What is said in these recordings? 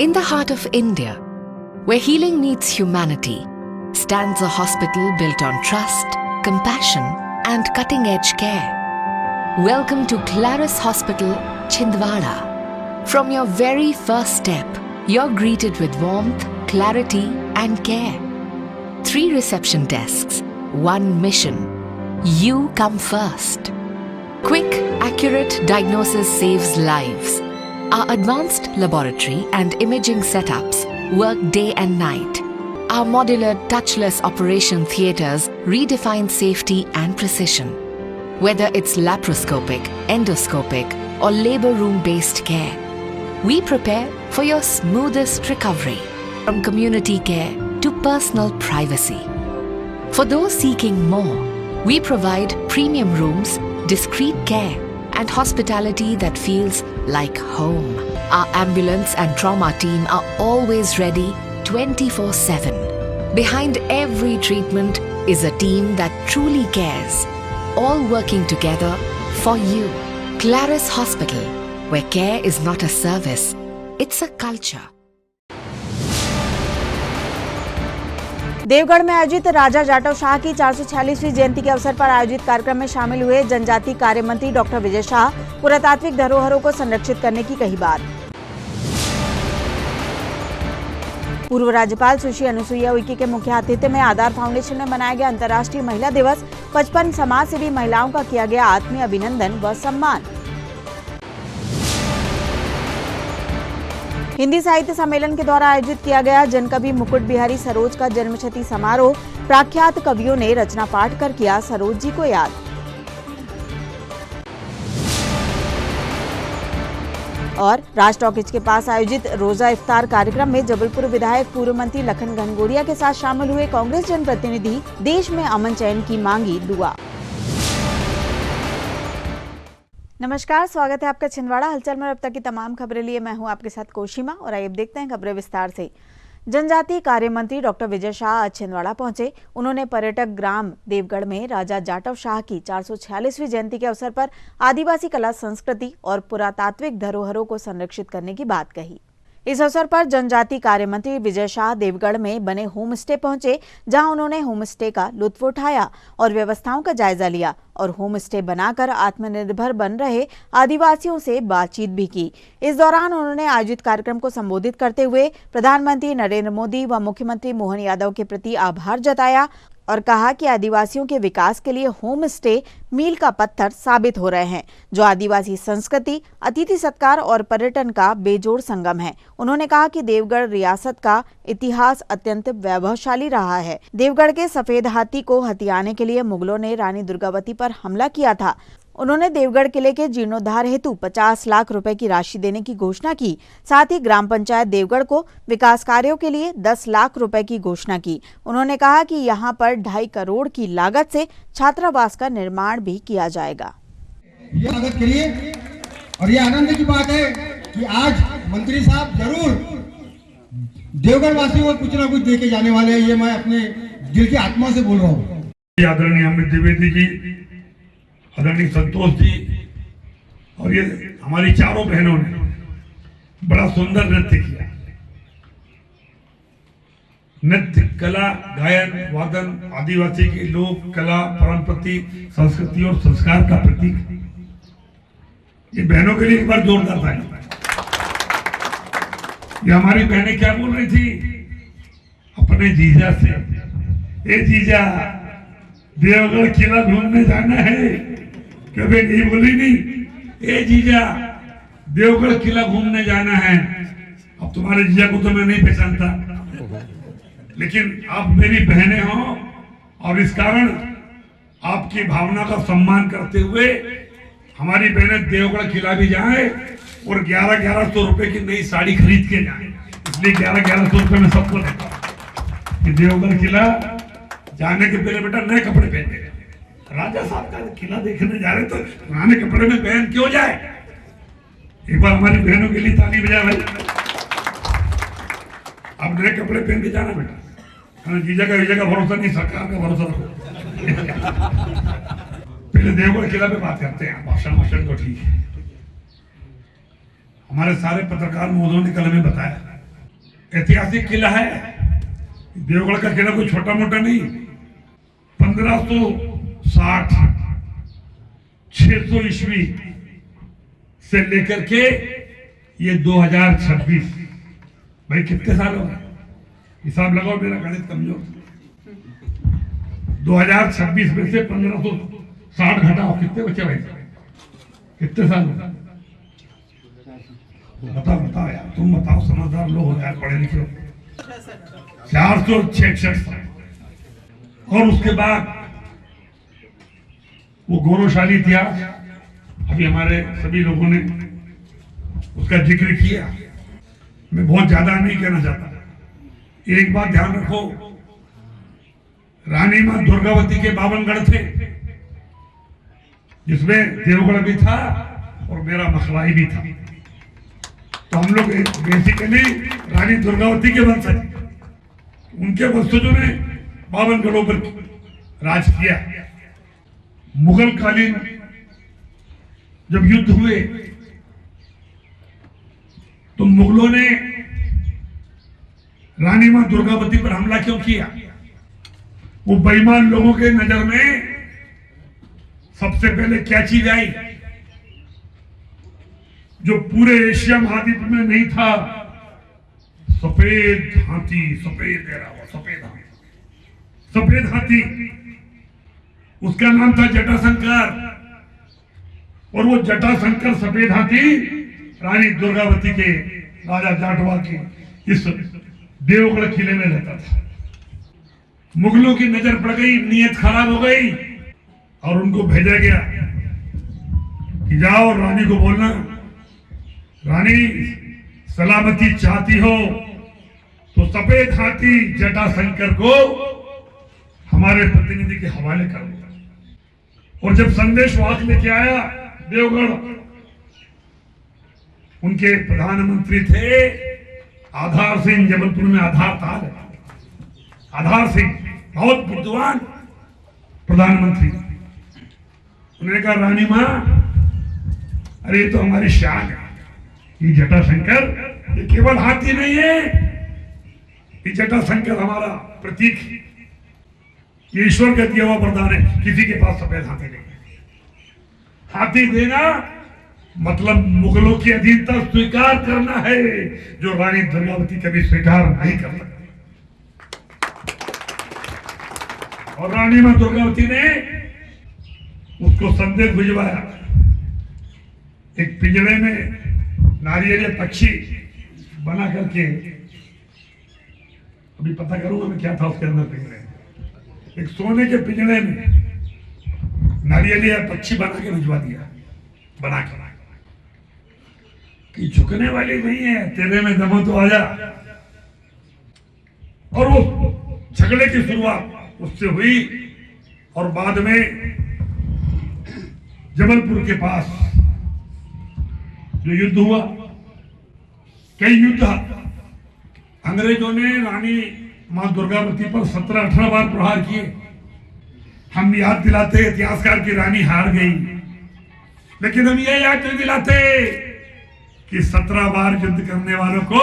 In the heart of India, where healing meets humanity, stands a hospital built on trust, compassion, and cutting-edge care. Welcome to Claris Hospital, Chhindwara. From your very first step, you're greeted with warmth, clarity, and care. 3 reception desks, 1 mission. You come first. Quick, accurate diagnosis saves lives. Our advanced laboratory and imaging setups work day and night. Our modular touchless operation theatres redefine safety and precision. Whether it's laparoscopic, endoscopic, or labour room-based care, we prepare for your smoothest recovery, from community care to personal privacy. For those seeking more, we provide premium rooms, discreet care, and hospitality that feels like home. Our ambulance and trauma team are always ready 24/7. Behind every treatment is a team that truly cares, all working together for you. Claris Hospital, where care is not a service, it's a culture. Deogarh में आयोजित राजा जाटव शाह की 446वीं जयंती के अवसर पर आयोजित कार्यक्रम में शामिल हुए जनजातीय कार्य मंत्री डॉक्टर विजय शाह। पुरातात्विक धरोहरों को संरक्षित करने की कही बात। पूर्व राज्यपाल सुश्री अनुसुईया उइके के मुख्य आतिथ्य में आधार फाउंडेशन में मनाया गया अंतर्राष्ट्रीय महिला दिवस। 55 समाजसेवी महिलाओं का किया गया आत्मीय अभिनंदन व सम्मान। हिंदी साहित्य सम्मेलन के द्वारा आयोजित किया गया जनकवि मुकुट बिहारी सरोज का जन्मशती समारोह। प्रख्यात कवियों ने रचना पाठ कर किया सरोज जी को याद। और राज टॉकीज के पास आयोजित रोजा इफ्तार कार्यक्रम में जबलपुर विधायक पूर्व मंत्री लखन घनघोरिया के साथ शामिल हुए कांग्रेस जनप्रतिनिधि। देश में अमन चैन की मांगी दुआ। नमस्कार, स्वागत है आपका छिंदवाड़ा हलचल में। अब तक की तमाम खबरें लिए मैं हूं आपके साथ कोशिमा और आइए अब देखते हैं खबरें विस्तार से। जनजातीय कार्य मंत्री डॉक्टर विजय शाह आज छिंदवाड़ा पहुंचे। उन्होंने पर्यटक ग्राम देवगढ़ में राजा जाटव शाह की 446वीं जयंती के अवसर पर आदिवासी कला संस्कृति और पुरातात्विक धरोहरों को संरक्षित करने की बात कही। इस अवसर पर जनजातीय कार्य मंत्री विजय शाह देवगढ़ में बने होम स्टे पहुंचे, जहां उन्होंने होम स्टे का लुत्फ उठाया और व्यवस्थाओं का जायजा लिया और होम स्टे बनाकर आत्मनिर्भर बन रहे आदिवासियों से बातचीत भी की। इस दौरान उन्होंने आयोजित कार्यक्रम को संबोधित करते हुए प्रधानमंत्री नरेंद्र मोदी व मुख्यमंत्री मोहन यादव के प्रति आभार जताया और कहा कि आदिवासियों के विकास के लिए होम स्टे मील का पत्थर साबित हो रहे हैं, जो आदिवासी संस्कृति, अतिथि सत्कार और पर्यटन का बेजोड़ संगम है। उन्होंने कहा कि देवगढ़ रियासत का इतिहास अत्यंत वैभवशाली रहा है। देवगढ़ के सफेद हाथी को हथियाने के लिए मुगलों ने रानी दुर्गावती पर हमला किया था। उन्होंने देवगढ़ किले के जीर्णोद्धार हेतु 50 लाख रुपए की राशि देने की घोषणा की। साथ ही ग्राम पंचायत देवगढ़ को विकास कार्यों के लिए 10 लाख रुपए की घोषणा की। उन्होंने कहा कि यहां पर 2.5 करोड़ की लागत से छात्रावास का निर्माण भी किया जाएगा। ये स्वागत करिए और ये आनंद की बात है कि आज मंत्री साहब जरूर देवगढ़ वासियों को कुछ ना कुछ दे के जाने वाले हैं। ये मैं अपने दिल की आत्मा से बोल रहा हूँ। आदरणीय अमित द्विवेदी जी, आदरणीय संतोष जी और ये हमारी चारों बहनों ने बड़ा सुंदर नृत्य किया। नृत्य कला, गायन, वादन आदिवासी की लोक कला, परंपरा, संस्कृति और संस्कार का प्रतीक। ये बहनों के लिए एक बार जोरदार ताली। ये हमारी बहनें क्या बोल रही थी अपने जीजा से, ए जीजा देवगढ़ किला घूमने जाना है। कभी नहीं बोली नहीं, ए जीजा देवगढ़ किला घूमने जाना है। अब तुम्हारे जीजा को तो मैं नहीं पहचानता, लेकिन आप मेरी बहनें हो और इस कारण आपकी भावना का सम्मान करते हुए हमारी बहनें देवगढ़ किला भी जाए और 1100 रुपए की नई साड़ी खरीद के जाए। इसलिए 1100 रुपए में सबको देता कि देवगढ़ किला जाने के पहले बेटा नए कपड़े पहने। राजा साहब का किला देखने जा रहे तो पुराने कपड़े में पहन क्यों जाए। एक बार हमारी बहनों के लिए ताली बजा भाई। अब नए कपड़े पहन के जाना बेटा। जीजा का भरोसा नहीं, सरकार का भरोसा रखो। पहले देवगढ़ किला पे बात करते हैं। भाषण तो ठीक है। हमारे सारे पत्रकार महोदयों ने कल हमें बताया ऐतिहासिक किला है। देवगढ़ का किला कोई छोटा मोटा नहीं। 1560 600 ईस्वी से लेकर के ये 2026, भाई कितने साल हो गए? हिसाब लगाओ, मेरा गणित कमजोर। 2026 में से 1560 घटाओ, कितने बचे भाई? कितने साल हो? बताओ यार, तुम बताओ, समझदार लोग हो यार, पढ़े लिखे हो। 466 साल। और उसके बाद वो गौरवशाली इतिहास, अभी हमारे सभी लोगों ने उसका जिक्र किया। मैं बहुत ज्यादा नहीं कहना चाहता। एक बात ध्यान रखो, रानी मां दुर्गावती के 52 गढ़ थे, जिसमें देवगढ़ भी था और मेरा मखलाई भी था। तो हम लोग बेसिकली रानी दुर्गावती के वंशज, उनके वंशजों ने 52 गढ़ों पर राज किया। मुगल कालीन जब युद्ध हुए तो मुगलों ने रानी मां दुर्गावती पर हमला क्यों किया? वो बेईमान लोगों के नजर में सबसे पहले क्या चीज आई जो पूरे एशिया महाद्वीप में नहीं था? सफेद हाथी, सफेद हाथी। उसका नाम था जटाशंकर। और वो जटाशंकर सफेद हाथी रानी दुर्गावती के, राजा जाटवा के इस देवगढ़ किले में रहता था। मुगलों की नजर पड़ गई, नीयत खराब हो गई और उनको भेजा गया कि जाओ रानी को बोलना, रानी सलामती चाहती हो तो सफेद हाथी जटाशंकर को हमारे प्रतिनिधि के हवाले कर दो। और जब संदेश वाहक लेके आया देवगढ़, उनके प्रधानमंत्री थे आधार सिंह, जबलपुर में आधार था, आधार सिंह बहुत विद्वान प्रधानमंत्री। उन्होंने कहा रानी मां, अरे ये तो हमारी शान है, ये जटाशंकर ये केवल हाथी नहीं है, ये जटाशंकर हमारा प्रतीक है, ये ईश्वर का दिया हुआ वरदान है। किसी के पास सफेद हाथी नहीं है। हाथी देना मतलब मुगलों की अधीनता स्वीकार करना है, जो रानी दुर्गावती कभी स्वीकार नहीं कर सकती। और रानी मां दुर्गावती ने उसको संदेश भिजवाया। एक पिंजरे में नारियल पक्षी बना करके, अभी पता करूंगा मैं क्या था उसके अंदर पिंजरे, एक सोने के पिंजरे में नारियल पक्षी बना के भिजवा दिया। बना के कि झुकने वाली नहीं है, तेरे में दम तो आजा। और वो झगड़े की शुरुआत उससे हुई और बाद में जबलपुर के पास जो युद्ध हुआ, कई युद्ध, अंग्रेजों ने रानी मां दुर्गावती पर 17-18 बार प्रहार किए। हम याद दिलाते इतिहासकार की रानी हार गई, लेकिन हम ये याद नहीं दिलाते कि 17 बार युद्ध करने वालों को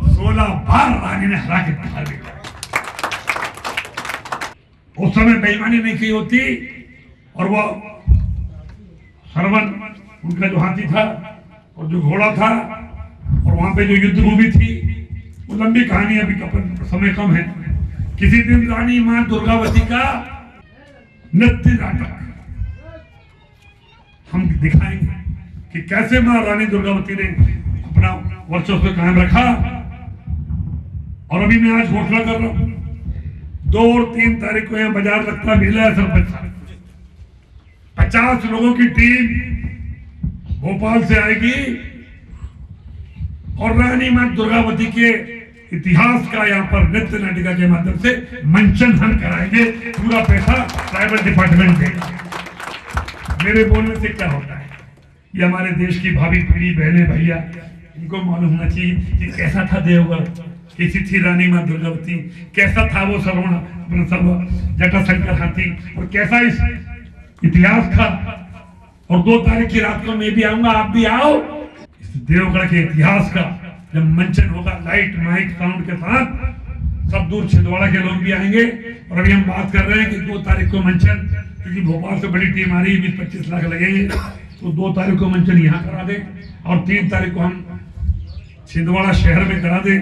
16 बार रानी ने हरा के बाहर निकाला। उस समय बेईमानी नहीं की होती। और वो हरवन उनका जो हाथी था और जो घोड़ा था और वहां पे जो युद्ध भूमि थी, वो लंबी कहानी, अभी समय कम है। किसी दिन रानी मां दुर्गावती का नृत्य नाटक हम दिखाएंगे कि कैसे मां रानी दुर्गावती ने अपना वर्चस्व कायम रखा। और अभी मैं आज घोषणा कर रहा हूं, 2 और 3 तारीख को यहाँ बाजार लगता मेला है सरपंच। 50 लोगों की टीम भोपाल से आएगी और रानी मां दुर्गावती के इतिहास का यहाँ पर नृत्य नाटिका के माध्यम से मंचन हम कराएंगे। पूरा पैसा ट्राइबल डिपार्टमेंट देगा। मेरे बोलने से क्या होता है, ये हमारे देश की भावी पीढ़ी, बहने भैया, इनको मालूम होना चाहिए कि कैसा था देवगढ़, कैसी थी रानी मां दुर्गावती, कैसा था वो जटाशंकर हाथी, और कैसा इस इतिहास था। और 2 तारीख की रात को मैं भी आऊंगा, आप भी आओ। इस देवगढ़ के इतिहास का जब मंचन होगा लाइट माइक साउंड के साथ, सब दूर छिंदवाड़ा के लोग भी आएंगे। और अभी हम बात कर रहे हैं कि 2 तारीख को मंचन, क्योंकि भोपाल से बड़ी टीम आ रही है, 20-25 लाख लगेंगे, तो 2 तारीख को मंचन यहाँ करा दे और 3 तारीख को हम छिंदवाड़ा शहर में करा दे।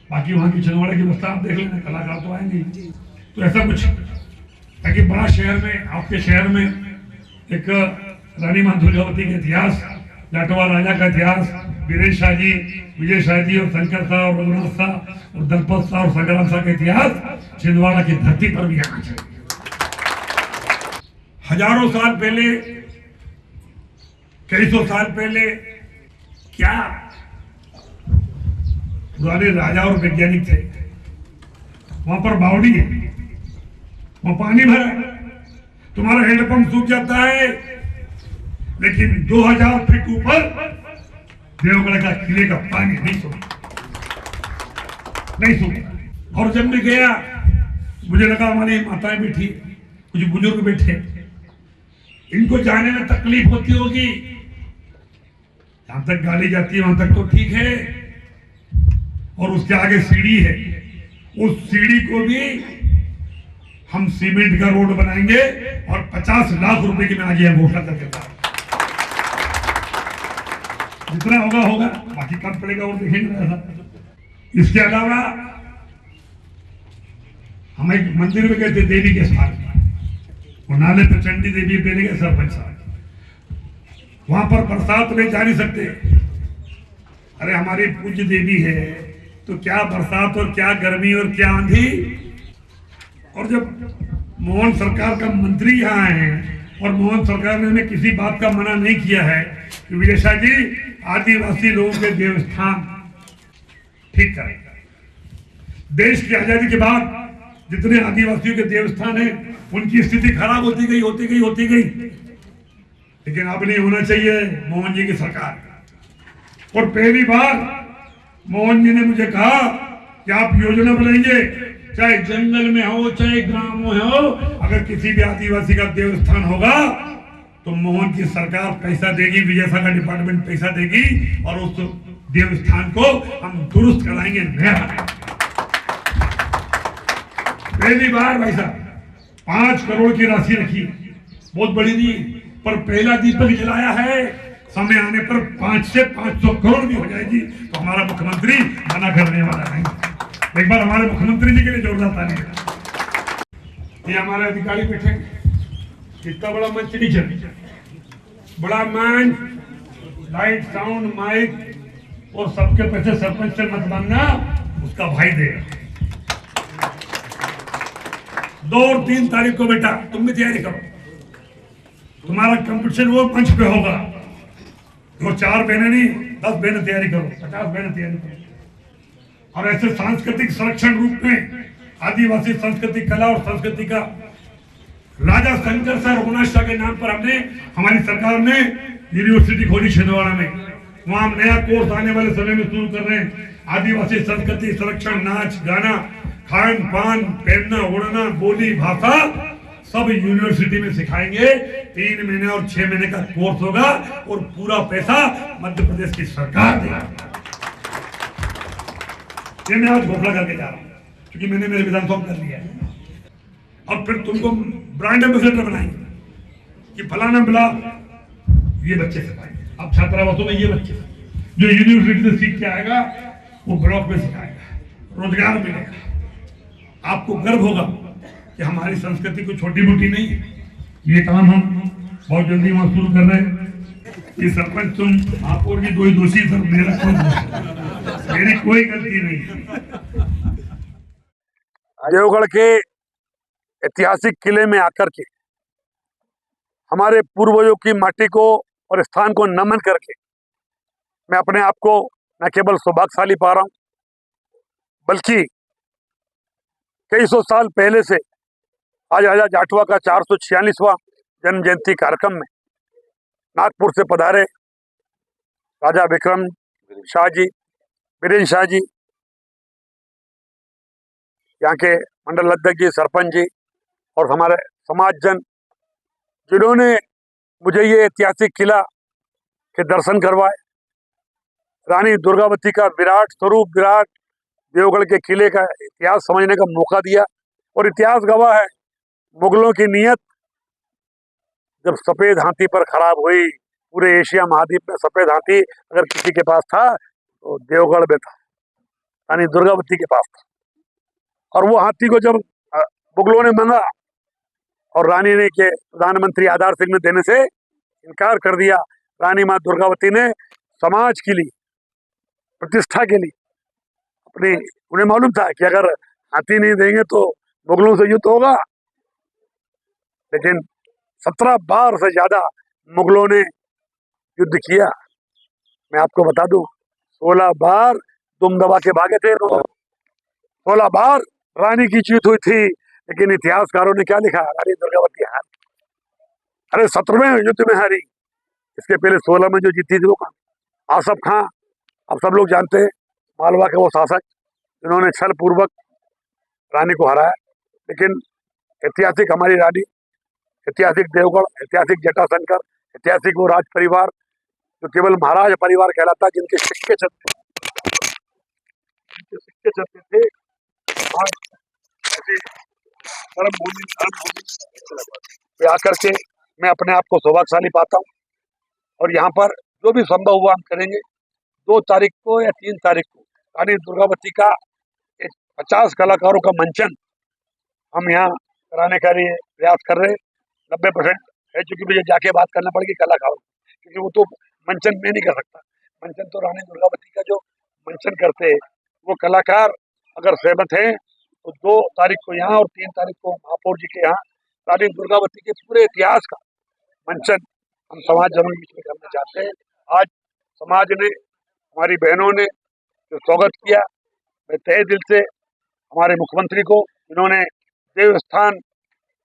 बाकी वहाँ की छिंदवाड़ा की व्यवस्था आप देख लेना, कलाकार तो आएंगे। तो ऐसा कुछ, ताकि बड़ा शहर में, आपके शहर में एक रानी मां दुर्गावती का इतिहास, जाटवा राजा का इतिहास, वीरेंद्र शाह जी, विजय शाह जी और शंकर शाह और रघुनाथ शाह और दलपत शाह और संग्राम शाह का इतिहास छिंदवाड़ा की धरती पर भी आना चाहिए। हजारों साल पहले, कई सौ साल पहले क्या पुराने राजा और वैज्ञानिक थे। वहां पर बावड़ी है, वहां पानी भरा है, तुम्हारा हैंडपंप सूख जाता है, लेकिन 2000 फीट ऊपर देवगढ़ का किले का पानी नहीं सूखा, नहीं सूखा। और जब मैं गया, मुझे लगा हमारी माताएं बैठी, कुछ बुजुर्ग बैठे, इनको जाने में तकलीफ होती होगी, जहां तक गाड़ी जाती है वहां तक तो ठीक है, और उसके आगे सीढ़ी है, उस सीढ़ी को भी हम सीमेंट का रोड बनाएंगे और 50 लाख रुपए की मैं आज यह घोषणा कर देता हूं। जितना होगा होगा, बाकी कब पड़ेगा और देखेंगे ऐसा। इसके अलावा हम एक मंदिर में गए थे, देवी के स्थान वो नाले पर चंडी देवी पहले गए सरपंच साहब, वहां पर बरसात में जा नहीं सकते। अरे हमारी पूज्य देवी है, तो क्या बरसात और क्या गर्मी और क्या आंधी। और जब मोहन सरकार का मंत्री यहाँ है और मोहन सरकार ने हमें किसी बात का मना नहीं किया है कि विजय शाह जी आदिवासी लोगों के देवस्थान ठीक करेगा। देश की आजादी के बाद जितने आदिवासियों के देवस्थान है उनकी स्थिति खराब होती गई, लेकिन अब नहीं होना चाहिए मोहन जी की सरकार। और पहली बार मोहन जी ने मुझे कहा कि आप योजना बनाएंगे, चाहे जंगल में हो चाहे ग्राम में हो, अगर किसी भी आदिवासी का देवस्थान होगा तो मोहन की सरकार पैसा देगी, विजय शाह का डिपार्टमेंट पैसा देगी और उस देवस्थान को हम दुरुस्त कराएंगे, नया बनाएंगे। पहली बार भाई साहब 5 करोड़ की राशि रखी, बहुत बड़ी नहीं, पर पहला दीपक जलाया है, समय आने पर 5 से 500 करोड़ भी हो जाएगी तो हमारा मुख्यमंत्री मना करने वाला नहीं। एक बार हमारे मुख्यमंत्री जी के लिए जोरदार ताली। ये हमारे अधिकारी बैठे, कितना बड़ा मंच नहीं चल, बड़ा मंच, लाइट साउंड माइक और सबके पैसे सरपंच से मत मांगना, उसका भाई देगा। 2 और 3 तारीख को बेटा तुम भी तैयारी करो, तुम्हारा कंपटीशन वो मंच पे होगा। और 4 बहनें नहीं 10 बहनें तैयारी करो, 50 बहनें तैयारी करो। और ऐसे सांस्कृतिक संरक्षण रूप में आदिवासी संस्कृति, कला और संस्कृति का राजा शंकर शाह रघुनाथ शाह के नाम पर हमने, हमारी सरकार ने यूनिवर्सिटी खोली छिंदवाड़ा में। वहां हम नया कोर्स आने वाले समय में शुरू कर रहे हैं। आदिवासी संस्कृति संरक्षण, नाच गाना, खान पान, पहनना ओढ़ना, बोली भाषा सब यूनिवर्सिटी में सिखाएंगे। 3 महीने और 6 महीने का कोर्स होगा और पूरा पैसा मध्य प्रदेश की सरकार देगी। ये मैं आज घोषणा करके जा रहा हूँ, क्योंकि मैंने मेरे विधानसभा कर लिया है। और फिर तुमको ब्रांड एम्बेसडर बनाएंगे कि फलाना ब्लॉक ये बच्चे सिखाएंगे, अब छात्रावासों में ये बच्चे जो यूनिवर्सिटी से सीख के आएगा वो ब्लॉक में सिखाएगा, रोजगार मिलेगा। आपको गर्व होगा कि हमारी संस्कृति कोई छोटी मोटी नहीं है। ये काम हम बहुत जल्दी वहां शुरू कर रहे हैं। ये सरपंच तुम आप और भी 2 ही दोषी, सर मेरी कोई गलती नहीं। देवगढ़ के ऐतिहासिक किले में आकर के हमारे पूर्वजों की माटी को और स्थान को नमन करके मैं अपने आप को न केवल सौभाग्यशाली पा रहा हूं, बल्कि कई सौ साल पहले से आज राजा जाटवा का 446वां जन्म जयंती कार्यक्रम में नागपुर से पधारे राजा विक्रम शाह जी, वीरेंद्र शाह जी, यहाँ के मंडल अध्यक्ष जी, सरपंच जी और हमारे समाजजन, जिन्होंने मुझे ये ऐतिहासिक किला के दर्शन करवाए, रानी दुर्गावती का विराट स्वरूप, विराट देवगढ़ के किले का इतिहास समझने का मौका दिया। और इतिहास गवाह है, मुगलों की नीयत जब सफेद हाथी पर खराब हुई, पूरे एशिया महाद्वीप में सफेद हाथी अगर किसी के पास था तो देवगढ़ में था, रानी दुर्गावती के पास था। और वो हाथी को जब मुगलों ने मांगा और रानी ने के प्रधानमंत्री आधार सिंह ने देने से इनकार कर दिया, रानी माँ दुर्गावती ने समाज के लिए, प्रतिष्ठा के लिए अपनी, उन्हें मालूम था कि अगर हाथी नहीं देंगे तो मुगलों से युद्ध होगा, लेकिन 17 बार से ज्यादा मुगलों ने युद्ध किया। मैं आपको बता दूं, 16 बार दुम दबा के भागे थे, 16 बार रानी की जीत हुई थी। लेकिन इतिहासकारों ने क्या लिखा, रानी दुर्गावती हार, अरे 17वें युद्ध में हारी, इसके पहले 16 में जो जीती थी वो कहां? आसफ खां, आप सब लोग जानते हैं, मालवा के वो शासक जिन्होंने छल पूर्वक रानी को हराया। लेकिन ऐतिहासिक हमारी रानी, ऐतिहासिक देवगढ़, ऐतिहासिक जटाशंकर, ऐतिहासिक वो राज परिवार जो केवल महाराज परिवार कहलाता, जिनके सिक्के चलते थे, और ऐसे धर्म आकर के मैं अपने आप को सौभाग्यशाली पाता हूँ। और यहाँ पर जो भी संभव हुआ हम करेंगे। 2 तारीख को या 3 तारीख को रानी दुर्गावती का 50 कलाकारों का मंचन हम यहाँ कराने का लिए प्रयास कर रहे हैं। 90% है, चूंकि मुझे जाके बात करना पड़ेगी कलाकारों, क्योंकि वो तो मंचन में नहीं कर सकता। मंचन तो रानी दुर्गावती का जो मंचन करते हैं वो कलाकार अगर सहमत हैं तो 2 तारीख को यहाँ और 3 तारीख को महापौर जी के यहाँ रानी दुर्गावती के पूरे इतिहास का मंचन हम समाज जनों के बीच में करना चाहते हैं। आज समाज ने, हमारी बहनों ने जो स्वागत किया, मैं तहे दिल से हमारे मुख्यमंत्री को, इन्होंने देवस्थान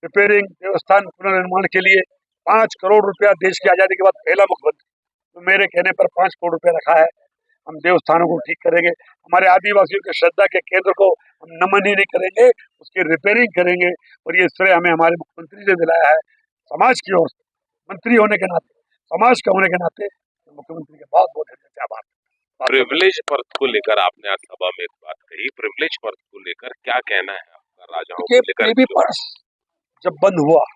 रिपेयरिंग, देवस्थान पुनर्निर्माण के लिए 5 करोड़ रुपया, देश की आज़ादी के बाद पहला मुख्यमंत्री तो मेरे कहने पर 5 करोड़ रुपया रखा है। हम देवस्थानों को ठीक करेंगे, हमारे आदिवासियों के श्रद्धा के केंद्र को हम नमन ही नहीं करेंगे, उसकी रिपेयरिंग करेंगे। और ये श्रेय हमें हमारे मुख्यमंत्री ने दिलाया है। समाज की ओर से, मंत्री होने के नाते, समाज का होने के नाते मुख्यमंत्री के बहुत बहुत आभार। प्रिविलेज पर्थ को लेकर आपने आज सभा में एक बात कही, प्रिविलेज पर्थ को लेकर क्या कहना है आपका? राजाओं को लेकर प्रिवी पर्थ जब बंद हुआ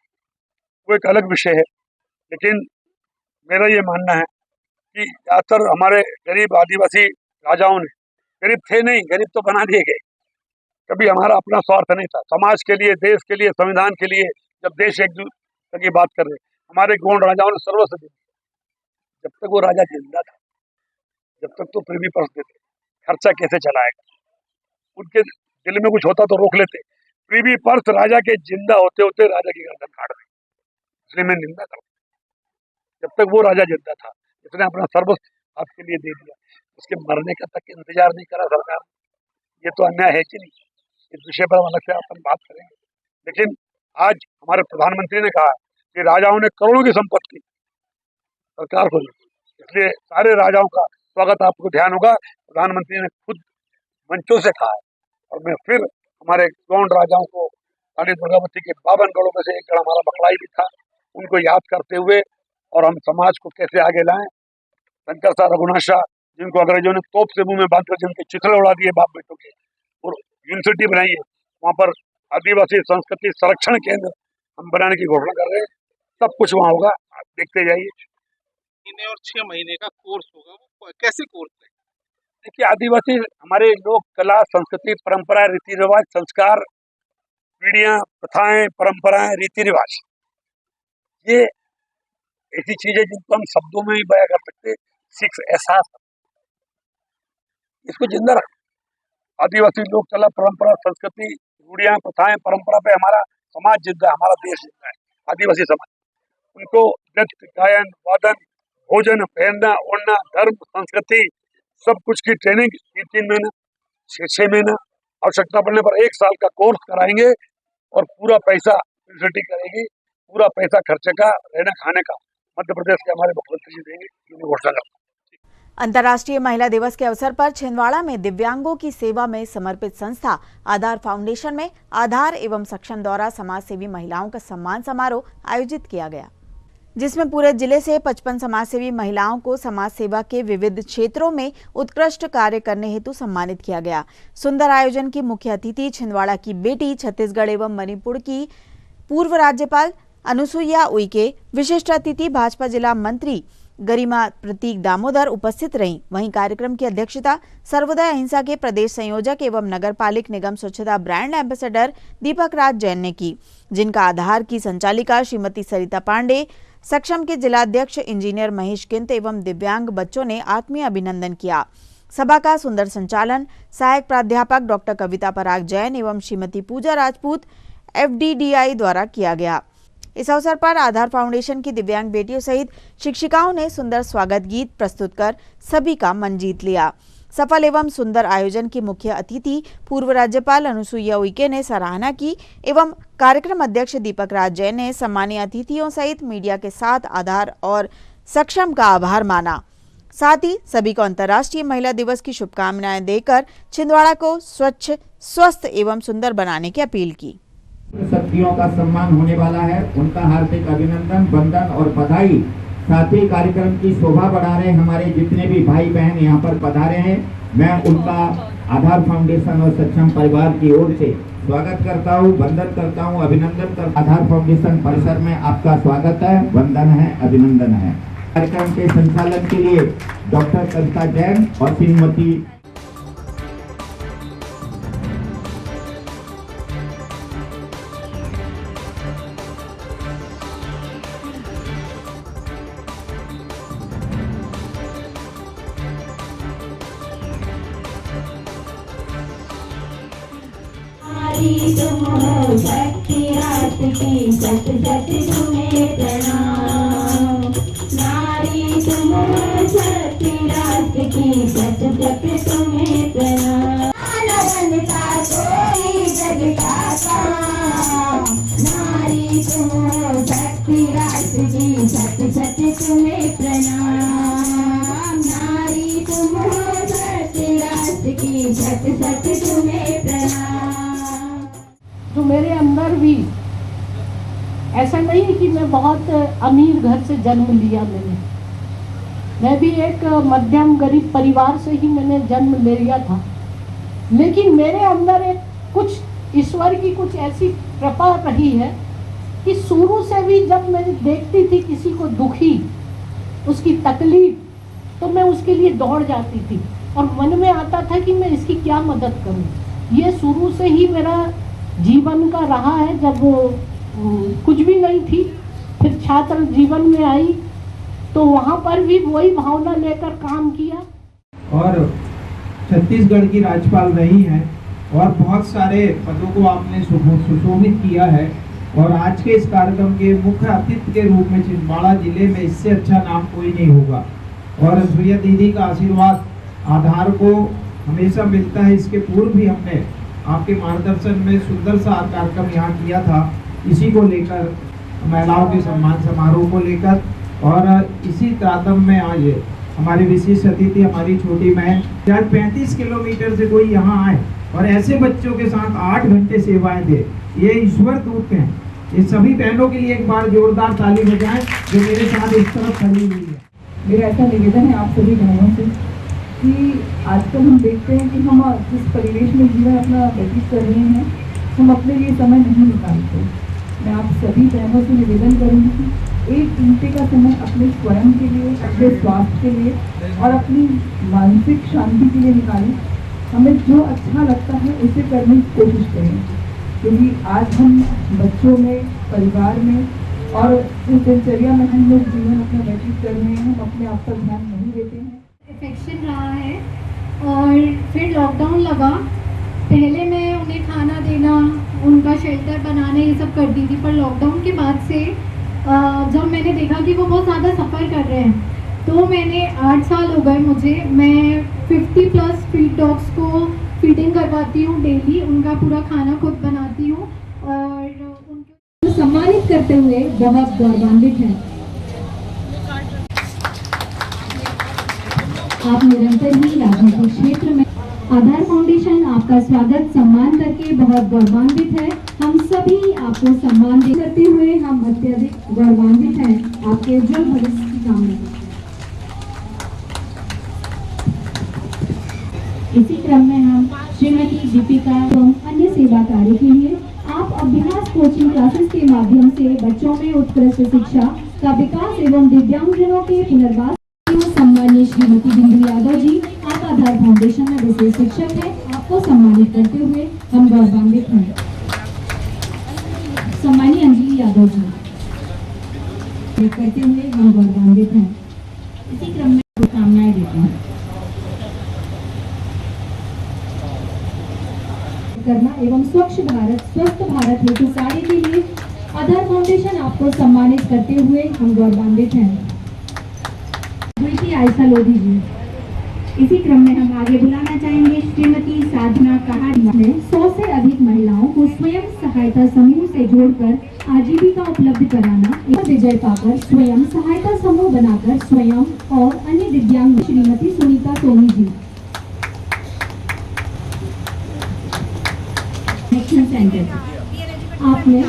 वो एक अलग विषय है, लेकिन मेरा ये मानना है कि ज्यादातर हमारे गरीब आदिवासी राजाओं ने, गरीब थे नहीं, गरीब तो बना दिए गए, कभी हमारा अपना स्वार्थ नहीं था। समाज के लिए, देश के लिए, संविधान के लिए जब देश एक दूसरे की बात कर रहे, हमारे गौंड राजाओं ने सर्वस्व दिया। जब तक वो राजा जिंदा था, जब तक तो प्रिवी पर्थ देते, खर्चा कैसे चलाएगा, उनके दिल में कुछ होता तो रोक लेते। प्रिवी पर्थ राजा के जिंदा होते होते राजा की गर्दन काट दी, इसलिए मैं निंदा करता। जब तक वो राजा जिंदा था, इसने अपना सर्वस्व आपके लिए दे दिया, उसके मरने का तक इंतजार नहीं करा सरकार, ये तो अन्याय है कि नहीं? इस विषय पर अलग से अपन बात करेंगे। लेकिन आज हमारे प्रधानमंत्री ने कहा कि राजाओं ने करोड़ों की संपत्ति सरकार को दी, इसलिए सारे राजाओं का स्वागत आपको ध्यान होगा। प्रधानमंत्री ने खुद मंचों से कहा है, और मैं फिर हमारे गौंड राजाओं को, रानी दुर्गावती के 52 गढ़ों में से एक गढ़ हमारा बखलाई भी था, उनको याद करते हुए और हम समाज को कैसे आगे लाएं। शंकर शाह, रघुनाथ शाह, जिनको अंग्रेजों ने तोप से मुंह में बांधकर जिनके चिथड़े उड़ा दिए बाप बेटों के, और यूनिवर्सिटी बनाई है, वहाँ पर आदिवासी संस्कृति संरक्षण केंद्र हम बनाने की घोषणा कर रहे हैं। सब कुछ वहाँ होगा, आप देखते जाइए। 3 और 6 महीने का कोर्स होगा, वो कैसे कोर्स है? देखिए, आदिवासी हमारे लोक कला, संस्कृति, परंपरा, रीति रिवाज, संस्कार, पीढ़ियां, प्रथाएं, परंपराएं, रीति रिवाज, ये ऐसी चीजें जिनको हम शब्दों में ही बयां कर सकते, सिक्स एहसास, इसको जिंदा रख। आदिवासी लोक कला, परंपरा, संस्कृति, रूढ़ियां, प्रथाएं, परंपरा पे हमारा समाज जिंदा है, हमारा देश जिंदा है। आदिवासी समाज, उनको नृत्य, गायन, वादन, भोजन, पहनना, ओढ़ना, धर्म, संस्कृति, सब कुछ की ट्रेनिंग 3 महीना, 6 महीना, आवश्यकता पड़ने पर 1 साल का कोर्स कराएंगे और पूरा पैसा यूनिवर्सिटी करेगी, पूरा पैसा खर्चे का, रहने खाने का मध्य प्रदेश के हमारे मुख्यमंत्री जी देंगे, ये घोषणा करता हूं। अंतर्राष्ट्रीय महिला दिवस के अवसर पर छिंदवाड़ा में दिव्यांगों की सेवा में समर्पित संस्था आधार फाउंडेशन में आधार एवं सक्षम द्वारा समाज सेवी महिलाओं का सम्मान समारोह आयोजित किया गया। जिसमें पूरे जिले से 55 समाजसेवी महिलाओं को समाज सेवा के विविध क्षेत्रों में उत्कृष्ट कार्य करने हेतु सम्मानित किया गया। सुंदर आयोजन की मुख्य अतिथि छिंदवाड़ा की बेटी, छत्तीसगढ़ एवं मणिपुर की पूर्व राज्यपाल अनुसुईया उइके, विशिष्ट अतिथि भाजपा जिला मंत्री गरिमा प्रतीक दामोदर उपस्थित रहीं। वहीं कार्यक्रम की अध्यक्षता सर्वोदय अहिंसा के प्रदेश संयोजक एवं नगर पालिक निगम स्वच्छता ब्रांड एम्बेसडर दीपक राज जैन ने की, जिनका आधार की संचालिका श्रीमती सरिता पांडे, सक्षम के जिलाध्यक्ष इंजीनियर महेश किंत एवं दिव्यांग बच्चों ने आत्मीय अभिनंदन किया। सभा का सुंदर संचालन सहायक प्राध्यापक डॉक्टर कविता पराग जैन एवं श्रीमती पूजा राजपूत FDDI द्वारा किया गया। इस अवसर पर आधार फाउंडेशन की दिव्यांग बेटियों सहित शिक्षिकाओं ने सुंदर स्वागत गीत प्रस्तुत कर सभी का मन जीत लिया। सफल एवं सुंदर आयोजन की मुख्य अतिथि पूर्व राज्यपाल अनुसुईया उइके ने सराहना की एवं कार्यक्रम अध्यक्ष दीपक राज जैन ने सम्मानीय अतिथियों सहित मीडिया के साथ आधार और सक्षम का आभार माना। साथ ही सभी को अंतर्राष्ट्रीय महिला दिवस की शुभकामनाएं देकर छिंदवाड़ा को स्वच्छ, स्वस्थ एवं सुंदर बनाने की अपील की। शक्तियों का सम्मान होने वाला है, उनका हार्दिक अभिनंदन, वंदन और बधाई। साथ ही कार्यक्रम की शोभा बढ़ा रहे हमारे जितने भी भाई बहन यहाँ पर पधारे हैं, मैं उनका आधार फाउंडेशन और सक्षम परिवार की ओर से स्वागत करता हूँ, वंदन करता हूँ, अभिनंदन करता हूँ। आधार फाउंडेशन परिसर में आपका स्वागत है, वंदन है, अभिनंदन है। कार्यक्रम के संचालन के लिए डॉक्टर कविता जैन और श्रीमती तुम हो शक्ति रात की, सत सत तुम्हें प्रणाम। नारी तुम हो शक्ति रात की, सत सत तुम्हें प्रणाम। बनता कोई जग का काम, नारी तुम हो शक्ति रात की, सत सत तुम्हें प्रणाम। नारी तुम हो शक्ति रात की, सत सत तुम्हें प्रणाम। तो मेरे अंदर भी ऐसा नहीं कि मैं बहुत अमीर घर से जन्म लिया मैं भी एक मध्यम गरीब परिवार से ही मैंने जन्म ले लिया था, लेकिन मेरे अंदर एक कुछ ईश्वर की कुछ ऐसी कृपा रही है कि शुरू से भी जब मैं देखती थी किसी को दुखी, उसकी तकलीफ, तो मैं उसके लिए दौड़ जाती थी और मन में आता था कि मैं इसकी क्या मदद करूं। ये शुरू से ही मेरा जीवन का रहा है। जब कुछ भी नहीं थी, फिर छात्र जीवन में आई तो वहाँ पर भी वही भावना लेकर काम किया। और छत्तीसगढ़ की राज्यपाल रही हैं और बहुत सारे पदों को आपने सुशोभित किया है और आज के इस कार्यक्रम के मुख्य अतिथि के रूप में छिंदवाड़ा जिले में इससे अच्छा नाम कोई नहीं होगा। और सूर्या दीदी का आशीर्वाद आधार को हमेशा मिलता है। इसके पूर्व भी हमने आपके मार्गदर्शन में सुंदर सा कार्यक्रम यहाँ किया था, इसी को लेकर महिलाओं के सम्मान समारोह को लेकर। और इसी तारतम्य में आज हमारी विशेष अतिथि हमारी छोटी बहन 35 किलोमीटर से कोई यहाँ आए और ऐसे बच्चों के साथ 8 घंटे सेवाएं दे, ये ईश्वर दूत हैं। इस सभी बहनों के लिए एक बार जोरदार ताली बजाएं जो मेरे साथ इस तरफ खड़ी हुई है। मेरा ऐसा निवेदन है आप सभी बहनों से कि आजकल हम देखते हैं कि हम जिस परिवेश में जीवन अपना व्यतीत कर रहे हैं, हम अपने लिए समय नहीं निकालते। मैं आप सभी बहनों से निवेदन करूँगी कि 1 घंटे का समय अपने स्वयं के लिए, अपने स्वास्थ्य के लिए और अपनी मानसिक शांति के लिए निकालें। हमें जो अच्छा लगता है उसे करने की कोशिश करें, क्योंकि आज हम बच्चों में, परिवार में और इस दिनचर्या में हम लोग जीवन अपना व्यतीत कर रहे हैं, हम अपने आप पर ध्यान नहीं देते हैं। इन्फेक्शन रहा है और फिर लॉकडाउन लगा। पहले मैं उन्हें खाना देना, उनका शेल्टर बनाना ये सब करती थी, पर लॉकडाउन के बाद से जब मैंने देखा कि वो बहुत ज़्यादा सफ़र कर रहे हैं, तो मैंने 8 साल हो गए मुझे, मैं 50+ फीड डॉग्स को फीडिंग करवाती हूँ डेली, उनका पूरा खाना खुद बनाती हूँ और उनको सम्मानित करते हुए बहुत गौरवान्वित हैं। आप निरंतर ही राजनीतिक क्षेत्र में आधार फाउंडेशन आपका स्वागत सम्मान करके बहुत गौरवान्वित है। हम सभी आपको सम्मान करते हुए हम अत्यधिक गौरवान्वित हैं। आपके उज्जवल भविष्य की कामना करते हैं। इसी क्रम में हम श्रीमती दीपिका एवं अन्य सेवा कार्य के लिए आप अभ्यास कोचिंग क्लासेस के माध्यम से बच्चों में उत्कृष्ट शिक्षा का विकास एवं दिव्यांगजनों के पुनर्वास सम्मानीय श्रीमती बिंदु यादव जी, आप आधार फाउंडेशन में विशेष शिक्षक हैं। आपको सम्मानित करते हुए हम गौरवान्वित हैं। सम्मानीय अंजलि यादव जी करते हुए हम गौरवान्वित हैं। इसी क्रम में शुभकामनाएं देते हैं। करना एवं स्वच्छ भारत स्वस्थ भारत हेतु कार्य के लिए आधार फाउंडेशन आपको सम्मानित करते हुए हम गौरवान्वित हैं। आयशा लोधी जी। इसी क्रम में हम आगे बुलाना चाहेंगे श्रीमती साधना कहारिया ने 100 से अधिक महिलाओं को स्वयं सहायता समूह से जोड़कर आजीविका उपलब्ध कराना एवं विजय पाकर स्वयं सहायता समूह बनाकर स्वयं और अन्य दिव्यांग श्रीमती सुनीता सोनी जी। सेंटर आपने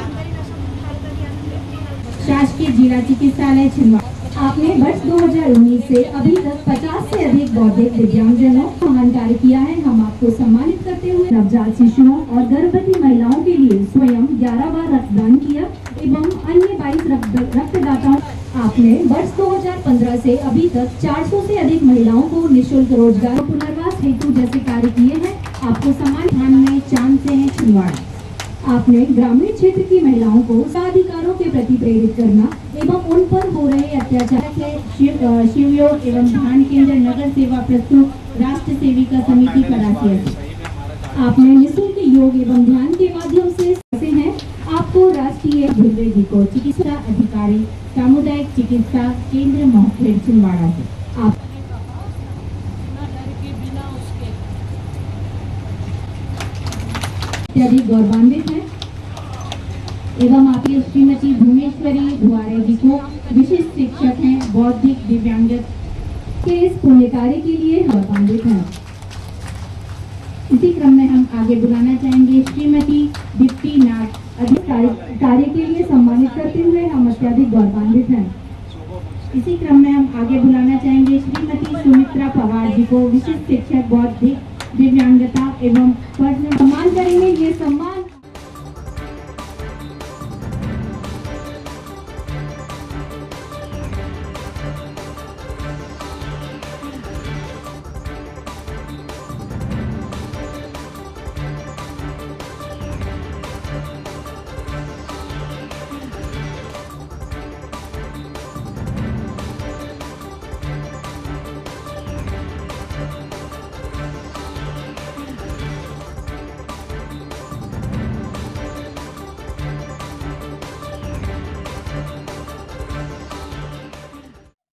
शासकीय जिला चिकित्सालय छिंदवाड़ा आपने वर्ष 2019 से अभी तक 50 से अधिक बौद्धिक दिव्यांगजनों को महान कार्य किया है। हम आपको सम्मानित करते हुए नवजात शिशुओं और गर्भवती महिलाओं के लिए स्वयं 11 बार रक्तदान किया एवं अन्य 22 रक्तदाताओं आपने वर्ष 2015 से अभी तक 400 से अधिक महिलाओं को निःशुल्क रोजगार पुनर्वास हेतु जैसे कार्य किए हैं। आपको सम्मान में चांद से है छिंदवाड़ा। आपने ग्रामीण क्षेत्र की महिलाओं को अधिकारों के प्रति प्रेरित करना एवं उन पर हो रहे अत्याचार से शिवयोग एवं ध्यान केंद्र नगर सेवा प्रस्तुत राष्ट्र सेविका समिति परासिया। आपने निःशुल्क योग एवं ध्यान के माध्यम से हैं। आपको राष्ट्रीय भूलवेदी को चिकित्सा अधिकारी सामुदायिक चिकित्सा केंद्र मोहखेड़ छिंदवाड़ा से आप अत्यधिक गौरवान्वित है एवं आपकी श्रीमती भुवनेश्वरी धुआरे जी को विशिष्ट शिक्षक हैं बौद्धिक दिव्यांग के इस पुण्य कार्य के लिए गौरवान्वित हैं। इसी क्रम में हम आगे बुलाना चाहेंगे श्रीमती दीप्ति नाथ अधिक कार्य के लिए सम्मानित करते हुए हम अत्यधिक गौरवान्वित हैं। इसी क्रम में हम आगे बुलाना चाहेंगे श्रीमती सुमित्रा पवार जी को विशिष्ट शिक्षक बौद्धिक दिव्यांगता एवं सम्मान करेंगे। ये सम्मान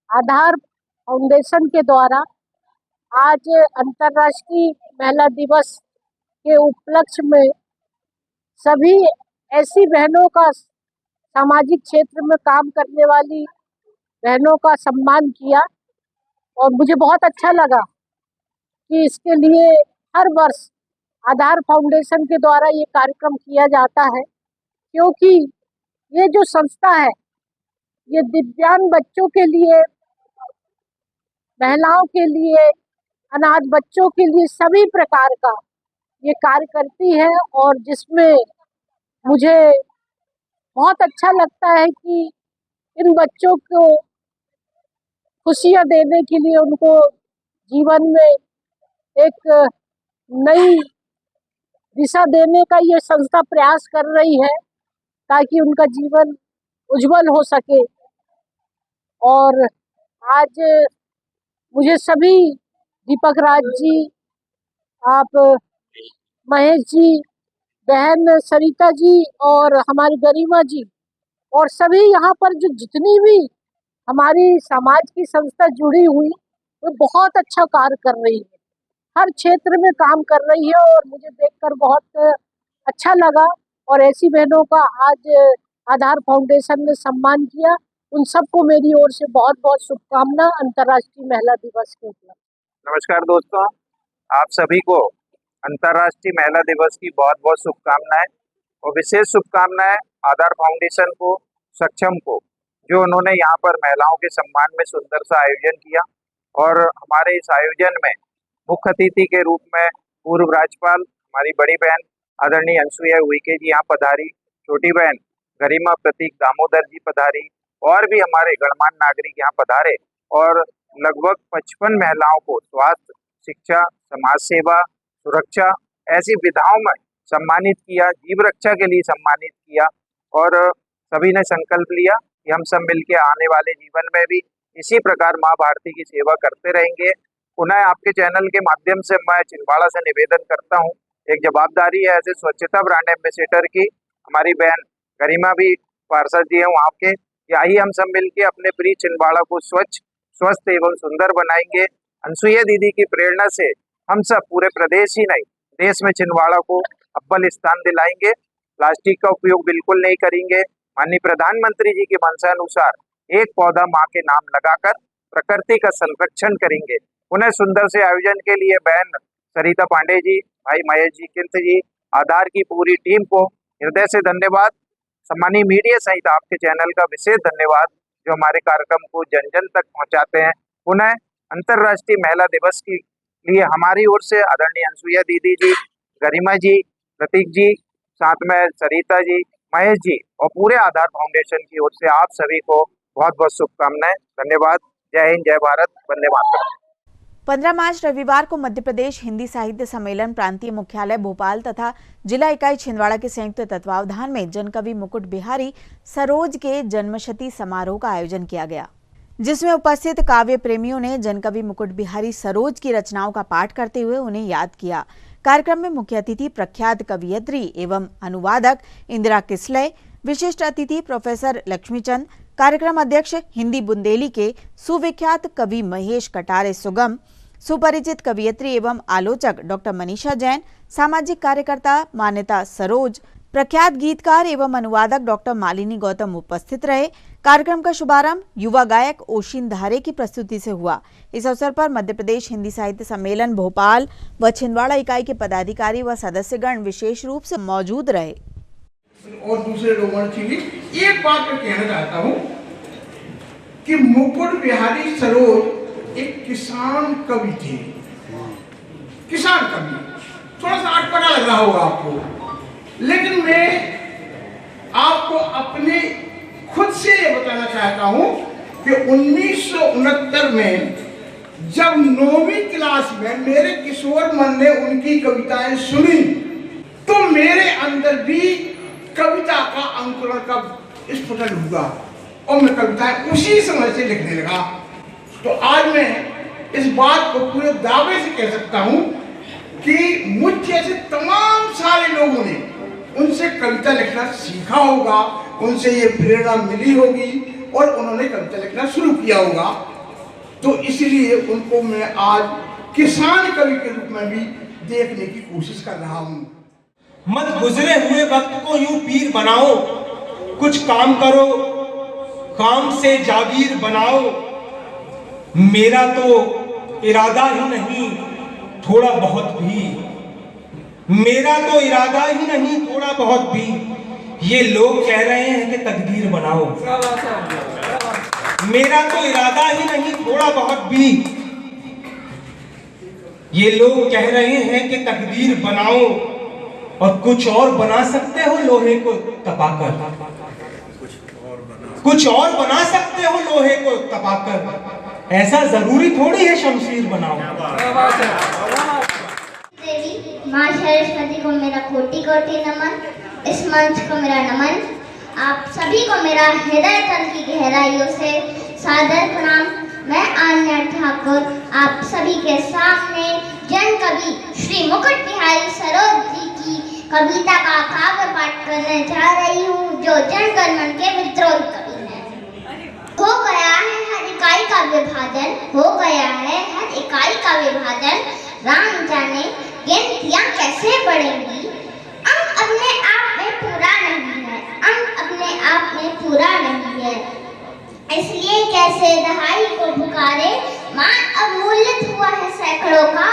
आधार फाउंडेशन के द्वारा आज अंतर्राष्ट्रीय महिला दिवस के उपलक्ष्य में सभी ऐसी बहनों का सामाजिक क्षेत्र में काम करने वाली बहनों का सम्मान किया और मुझे बहुत अच्छा लगा कि इसके लिए हर वर्ष आधार फाउंडेशन के द्वारा ये कार्यक्रम किया जाता है, क्योंकि ये जो संस्था है ये दिव्यांग बच्चों के लिए, महिलाओं के लिए, अनाथ बच्चों के लिए सभी प्रकार का ये कार्य करती है और जिसमें मुझे बहुत अच्छा लगता है कि इन बच्चों को खुशियां देने के लिए उनको जीवन में एक नई दिशा देने का ये संस्था प्रयास कर रही है ताकि उनका जीवन उज्जवल हो सके। और आज मुझे सभी दीपक राज जी, आप महेश जी, बहन सरिता जी और हमारी गरिमा जी और सभी यहाँ पर जो जितनी भी हमारी समाज की संस्था जुड़ी हुई वो बहुत अच्छा कार्य कर रही है, हर क्षेत्र में काम कर रही है और मुझे देखकर बहुत अच्छा लगा। और ऐसी बहनों का आज आधार फाउंडेशन ने सम्मान किया। उन सबको मेरी ओर से बहुत बहुत शुभकामना अंतर्राष्ट्रीय महिला दिवस के उपलक्ष्य। नमस्कार दोस्तों, आप सभी को अंतर्राष्ट्रीय महिला दिवस की बहुत बहुत शुभकामनाएं और विशेष शुभकामनाएं आधार फाउंडेशन को, सक्षम को, जो उन्होंने यहाँ पर महिलाओं के सम्मान में सुंदर सा आयोजन किया। और हमारे इस आयोजन में मुख्य अतिथि के रूप में पूर्व राज्यपाल हमारी बड़ी बहन आदरणीय अनुसुईया उइके जी यहाँ पधारी, छोटी बहन गरिमा प्रतीक दामोदर जी पधारी और भी हमारे गणमान्य नागरिक यहाँ पधारे और लगभग 55 महिलाओं को स्वास्थ्य, शिक्षा, समाज सेवा, सुरक्षा ऐसी विधाओं में सम्मानित किया, जीव रक्षा के लिए सम्मानित किया। और सभी ने संकल्प लिया कि हम सब मिलकर आने वाले जीवन में भी इसी प्रकार माँ भारती की सेवा करते रहेंगे। पुनः आपके चैनल के माध्यम से मैं छिंदवाड़ा से निवेदन करता हूँ, एक जवाबदारी है ऐसे स्वच्छता ब्रांड एम्बेसडर की, हमारी बहन गरिमा भी पार्षद जी हैं वहाँ के, यही हम सब मिलके अपने प्रिय छिंदवाड़ा को स्वच्छ, स्वस्थ एवं सुंदर बनाएंगे। अनुसुईया दीदी की प्रेरणा से हम सब पूरे प्रदेश ही नहीं देश में छिंदवाड़ा को अव्वल स्थान दिलाएंगे। प्लास्टिक का उपयोग बिल्कुल नहीं करेंगे। माननीय प्रधानमंत्री जी की मंशा अनुसार एक पौधा माँ के नाम लगाकर प्रकृति का संरक्षण करेंगे। उन्हें सुंदर से आयोजन के लिए बहन सरिता पांडे जी, भाई महेश जी, किंत जी, आधार की पूरी टीम को हृदय से धन्यवाद। सम्मानीय मीडिया सहित आपके चैनल का विशेष धन्यवाद जो हमारे कार्यक्रम को जन जन तक पहुंचाते हैं। पुनः अंतर्राष्ट्रीय महिला दिवस के लिए हमारी ओर से आदरणीय अनुसुईया दीदी जी, गरिमा जी, प्रतीक जी, साथ में सरिता जी, महेश जी और पूरे आधार फाउंडेशन की ओर से आप सभी को बहुत बहुत शुभकामनाएं। धन्यवाद। जय हिंद, जय भारत, वंदे मातरम। 15 मार्च रविवार को मध्य प्रदेश हिंदी साहित्य सम्मेलन प्रांतीय मुख्यालय भोपाल तथा जिला इकाई छिंदवाड़ा के संयुक्त तत्वावधान में जनकवि मुकुट बिहारी सरोज के जन्मशती समारोह का आयोजन किया गया, जिसमें उपस्थित काव्य प्रेमियों ने जनकवि मुकुट बिहारी सरोज की रचनाओं का पाठ करते हुए उन्हें याद किया। कार्यक्रम में मुख्य अतिथि प्रख्यात कवियत्री एवं अनुवादक इंदिरा किसले, विशिष्ट अतिथि प्रोफेसर लक्ष्मीचंद, कार्यक्रम अध्यक्ष हिंदी बुंदेली के सुविख्यात कवि महेश कटारे सुगम, सुपरिचित कवियत्री एवं आलोचक डॉक्टर मनीषा जैन, सामाजिक कार्यकर्ता मान्यता सरोज, प्रख्यात गीतकार एवं अनुवादक डॉक्टर मालिनी गौतम उपस्थित रहे। कार्यक्रम का शुभारंभ युवा गायक ओशिन धारे की प्रस्तुति से हुआ। इस अवसर पर मध्य प्रदेश हिंदी साहित्य सम्मेलन भोपाल व छिंदवाड़ा इकाई के पदाधिकारी व सदस्यगण विशेष रूप से मौजूद रहे। और दूसरे लोगों ने एक बात मैं कहना चाहता हूँ कि मुकुट बिहारी सरोज एक किसान कवि थे। किसान कवि, थोड़ा सा अटपटा लग रहा होगा आपको, लेकिन मैं आपको अपने खुद से ये बताना चाहता हूँ कि 1969 में जब 9वीं क्लास में मेरे किशोर मन ने उनकी कविताएं सुनी तो मेरे अंदर भी कविता का अंकुरण का स्फुटन हुआ और मैं कविताएं उसी समय से लिखने लगा। तो आज मैं इस बात को पूरे दावे से कह सकता हूँ कि मुझ जैसे तमाम सारे लोगों ने उनसे कविता लिखना सीखा होगा, उनसे ये प्रेरणा मिली होगी और उन्होंने कविता लिखना शुरू किया होगा। तो इसलिए उनको मैं आज किसान कवि के रूप में भी देखने की कोशिश कर रहा हूँ। मत गुजरे हुए वक्त को यूं पीर बनाओ, कुछ काम करो, काम से जागीर बनाओ। मेरा तो इरादा ही नहीं थोड़ा बहुत भी, मेरा तो इरादा ही नहीं थोड़ा बहुत भी, ये लोग कह रहे हैं कि तकदीर बनाओ। मेरा तो इरादा ही नहीं थोड़ा बहुत भी, ये लोग कह रहे हैं कि तकदीर बनाओ। और कुछ और बना सकते हो लोहे को तपाकर, कुछ और बना सकते हो लोहे को तपाकर, ऐसा जरूरी थोड़ी है शमशीर बनाओ। देवी माँ सरस्वती को मेरा कोटि कोटि नमन, इस मंच को मेरा नमन। आप सभी को मेरा हृदय तल की गहराइयों से सादर प्रणाम। मैं आन्या ठाकुर आप सभी के सामने जन कवि श्री मुकुट बिहारी सरोज जी की कविता का काव्य पाठ करने जा रही हूँ, जो जन गण मन के विद्रोही कवि हैं। हो गया है हर इकाई का विभाजन, हो गया है हर इकाई का विभाजन, राम जाने गिनतियाँ कैसे बढ़ेंगी। अंक अपने आप में पूरा नहीं है, अंक अपने आप में पूरा नहीं है, इसलिए कैसे दहाई को पुकारे मान अवमूल्यित हुआ है सैकड़ों का,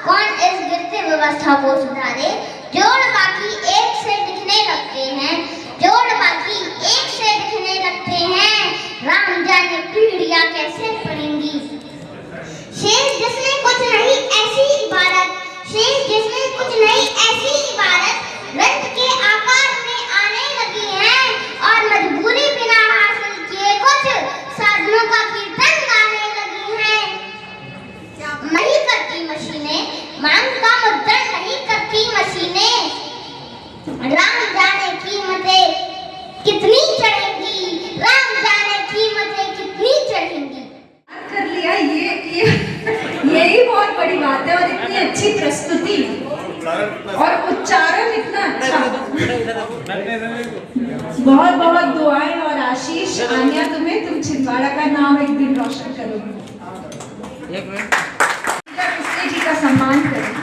कौन इस गिरती व्यवस्था को सुधारे। जोड़ बाकी एक से दिखने लगते हैं, जोड़ बाकी एक से दिखने लगते हैं, राम जाने पीढ़ियां कैसे पड़ेंगी। शेष जिसमें कुछ नहीं ऐसी इबारत, शेष जिसमें कुछ नहीं ऐसी इबारत रंग के आकार में आने लगी है, और मजबूरी बिना हासिल किए कुछ साधनों का कीर्तन गाने लगी है। नहीं करती मशीनें, मांग का मुद्रण नहीं करती मशीनें, राम जाने कीमतें कितनी चढ़ेंगी, राम जाने कीमतें कितनी चढ़ेंगी। कर लिया यही बहुत बड़ी बात है, और इतनी अच्छी प्रस्तुति और उच्चारण इतना अच्छा। बहुत बहुत दुआएं और आशीष आन्या तुम्हें, तुम छिंदवाड़ा का नाम एक दिन रोशन करोगे। कृष्ण जी का सम्मान करें।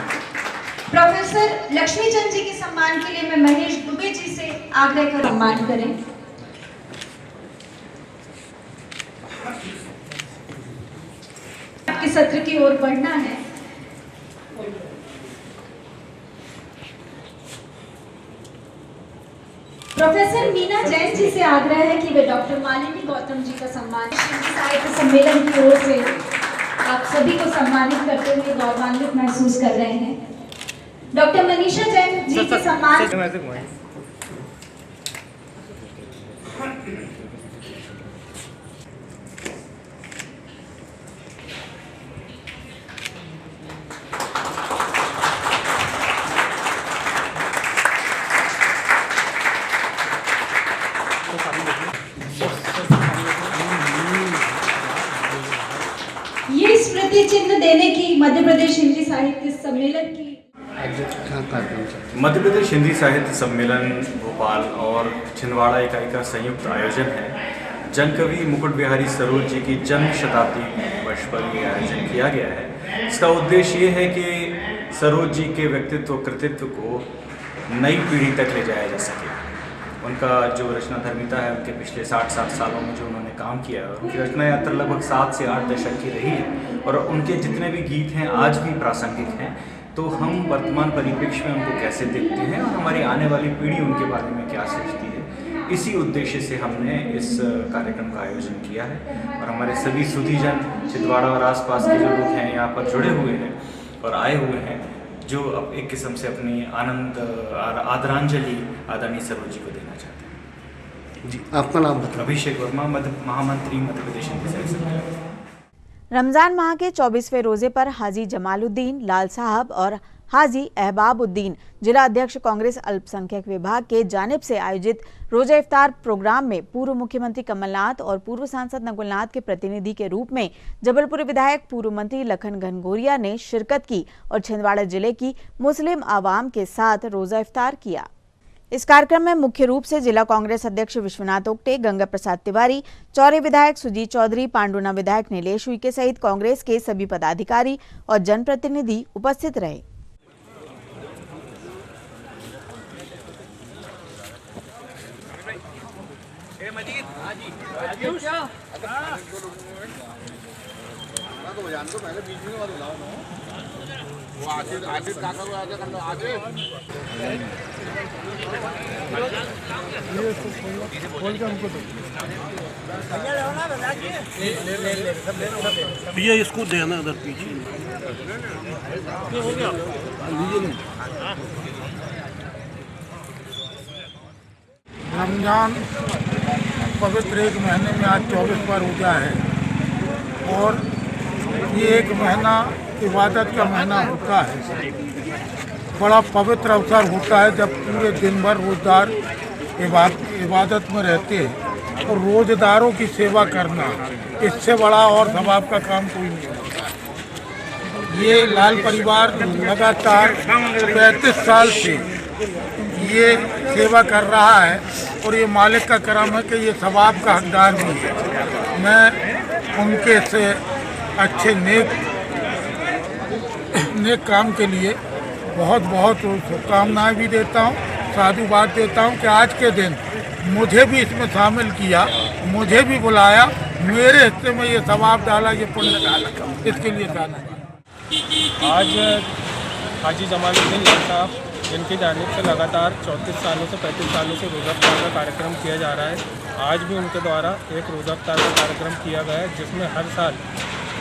प्रोफेसर लक्ष्मीचंद जी के सम्मान के लिए मैं महेश दुबे जी से आग्रह कर सम्मान करें। आपके सत्र की ओर बढ़ना है। प्रोफेसर मीना जैन जी से आग्रह है कि वे डॉक्टर मालिनी गौतम जी का सम्मान साहित्य सम्मेलन की ओर से आप सभी को सम्मानित करते हुए गौरवान्वित महसूस कर रहे हैं। डॉक्टर मनीषा जैन जी के सम्मान। ये स्मृति चिन्ह देने की मध्य प्रदेश हिंदी साहित्य सम्मेलन की मध्य प्रदेश हिंदी साहित्य सम्मेलन भोपाल और छिंदवाड़ा इकाई का संयुक्त आयोजन है। जनकवि मुकुट बिहारी सरोज जी की जन्म शताब्दी वर्ष पर यह आयोजन किया गया है। इसका उद्देश्य ये है कि सरोज जी के व्यक्तित्व कृतित्व को नई पीढ़ी तक ले जाया जा सके। उनका जो रचना धर्मिता है, उनके पिछले 60 सालों में जो उन्होंने काम किया है, उनकी रचना यात्रा लगभग 7 से 8 दशक की रही है, और उनके जितने भी गीत हैं आज भी प्रासंगिक हैं। तो हम वर्तमान परिप्रेक्ष्य में उनको कैसे देखते हैं और हमारी आने वाली पीढ़ी उनके बारे में क्या सोचती है, इसी उद्देश्य से हमने इस कार्यक्रम का आयोजन किया है। और हमारे सभी सुधीजन छिंदवाड़ा और आसपास के जो लोग हैं यहाँ पर जुड़े हुए हैं और आए हुए हैं, जो अब एक किस्म से अपनी आदरांजलि आदरणीय सरोज जी को देना चाहते हैं। जी, आपका नाम बताइए। अभिषेक वर्मा, महामंत्री मध्य प्रदेश हिंदी साहित्य सम्मेलन। रमजान माह के 24वें रोजे पर हाजी जमालुद्दीन लाल साहब और हाजी अहबाबुद्दीन जिला अध्यक्ष कांग्रेस अल्पसंख्यक विभाग के जानिब से आयोजित रोजा इफ्तार प्रोग्राम में पूर्व मुख्यमंत्री कमलनाथ और पूर्व सांसद नकुलनाथ के प्रतिनिधि के रूप में जबलपुर विधायक पूर्व मंत्री लखन घनघोरिया ने शिरकत की और छिंदवाड़ा जिले की मुस्लिम आवाम के साथ रोजा इफ्तार किया। इस कार्यक्रम में मुख्य रूप से जिला कांग्रेस अध्यक्ष विश्वनाथ ओक्टे, गंगा प्रसाद तिवारी, चौरी विधायक सुजीत चौधरी, पांडुना विधायक नीलेश उइके सहित कांग्रेस के सभी पदाधिकारी और जनप्रतिनिधि उपस्थित रहे। भैया इसको देना उधर पीछे हो गया। रमजान पवित्र एक महीने में आज 24 पर रोजा है, और ये एक महीना इबादत का महीना होता है। बड़ा पवित्र अवसर होता है जब पूरे दिन भर रोजदार इबादत में रहते हैं, और रोजदारों की सेवा करना इससे बड़ा और सवाब का काम कोई नहीं होता। ये लाल परिवार लगातार 35 साल से ये सेवा कर रहा है, और ये मालिक का करम है कि ये सवाब का हकदार भी है। मैं उनके से अच्छे नेक काम के लिए बहुत बहुत शुभकामनाएं भी देता हूँ, साधुवाद देता हूँ कि आज के दिन मुझे भी इसमें शामिल किया, मुझे भी बुलाया, मेरे हिस्से में ये सवाब डाला, ये पुण्य डाला, इसके लिए धन्यवाद। आज हाजी जमालुद्दीन लाल साहब जिनकी जानिब से लगातार 34 सालों से 35 सालों से रोज़ा इफ्तार का कार्यक्रम किया जा रहा है। आज भी उनके द्वारा एक रोज़ा इफ्तार का कार्यक्रम किया गया है, जिसमें हर साल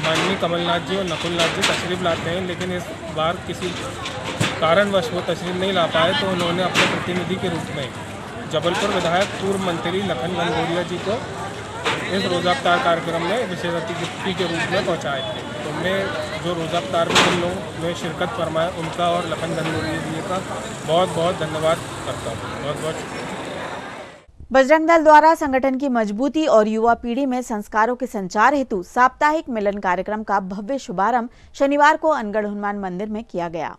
माननीय कमलनाथ जी और नकुलनाथ जी तशरीफ़ लाते हैं, लेकिन इस बार किसी कारणवश वो तशरीफ़ नहीं ला पाए, तो उन्होंने अपने प्रतिनिधि के रूप में जबलपुर विधायक पूर्व मंत्री लखन गंगोरिया जी को इस रोज़ा इफ्तार कार्यक्रम में विशेष अतिथि के रूप में पहुँचाए थे। तो मैं जो रोज़ा इफ्तार में जिन लोगों ने शिरकत फरमाया उनका और लखन गंगोरिया जी का बहुत बहुत धन्यवाद करता हूँ। बहुत बहुत बजरंग दल द्वारा संगठन की मजबूती और युवा पीढ़ी में संस्कारों के संचार हेतु साप्ताहिक मिलन कार्यक्रम का भव्य शुभारंभ शनिवार को अनगढ़ हनुमान मंदिर में किया गया।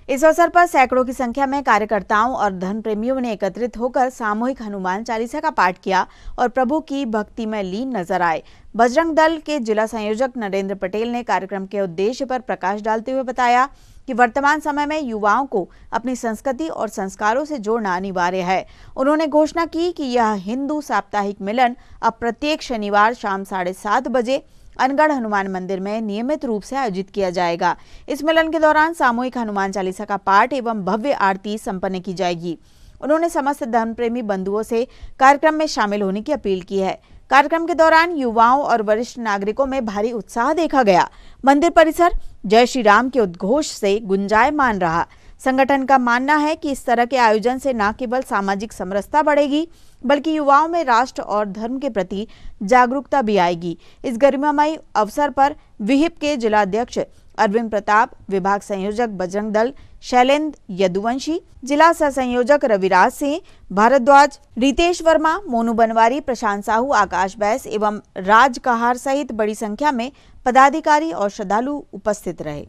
इस अवसर पर सैकड़ों की संख्या में कार्यकर्ताओं और धर्म प्रेमियों ने एकत्रित होकर सामूहिक हनुमान चालीसा का पाठ किया और प्रभु की भक्ति में लीन नजर आए। बजरंग दल के जिला संयोजक नरेंद्र पटेल ने कार्यक्रम के उद्देश्य पर प्रकाश डालते हुए बताया कि वर्तमान समय में युवाओं को अपनी संस्कृति और संस्कारों से जोड़ना अनिवार्य है। उन्होंने घोषणा की कि यह हिंदू साप्ताहिक मिलन अब प्रत्येक शनिवार शाम 7:30 बजे अनगढ़ हनुमान मंदिर में नियमित रूप से आयोजित किया जाएगा। इस मिलन के दौरान सामूहिक हनुमान चालीसा का पाठ एवं भव्य आरती संपन्न की जाएगी। उन्होंने समस्त धर्म प्रेमी बंधुओं से कार्यक्रम में शामिल होने की अपील की है। कार्यक्रम के दौरान युवाओं और वरिष्ठ नागरिकों में भारी उत्साह देखा गया। मंदिर परिसर जय श्री राम के उद्घोष से गुंजायमान रहा। संगठन का मानना है कि इस तरह के आयोजन से न केवल सामाजिक समरसता बढ़ेगी, बल्कि युवाओं में राष्ट्र और धर्म के प्रति जागरूकता भी आएगी। इस गरिमामयी अवसर पर विहिप के जिलाध्यक्ष अरविंद प्रताप, विभाग संयोजक बजरंग दल शैलेंद्र यदुवंशी, जिला सह संयोजक रविराज सिंह भारद्वाज, रितेश वर्मा, मोनू बनवारी, प्रशांत साहू, आकाश बैस एवं राज कहार सहित बड़ी संख्या में पदाधिकारी और श्रद्धालु उपस्थित रहे।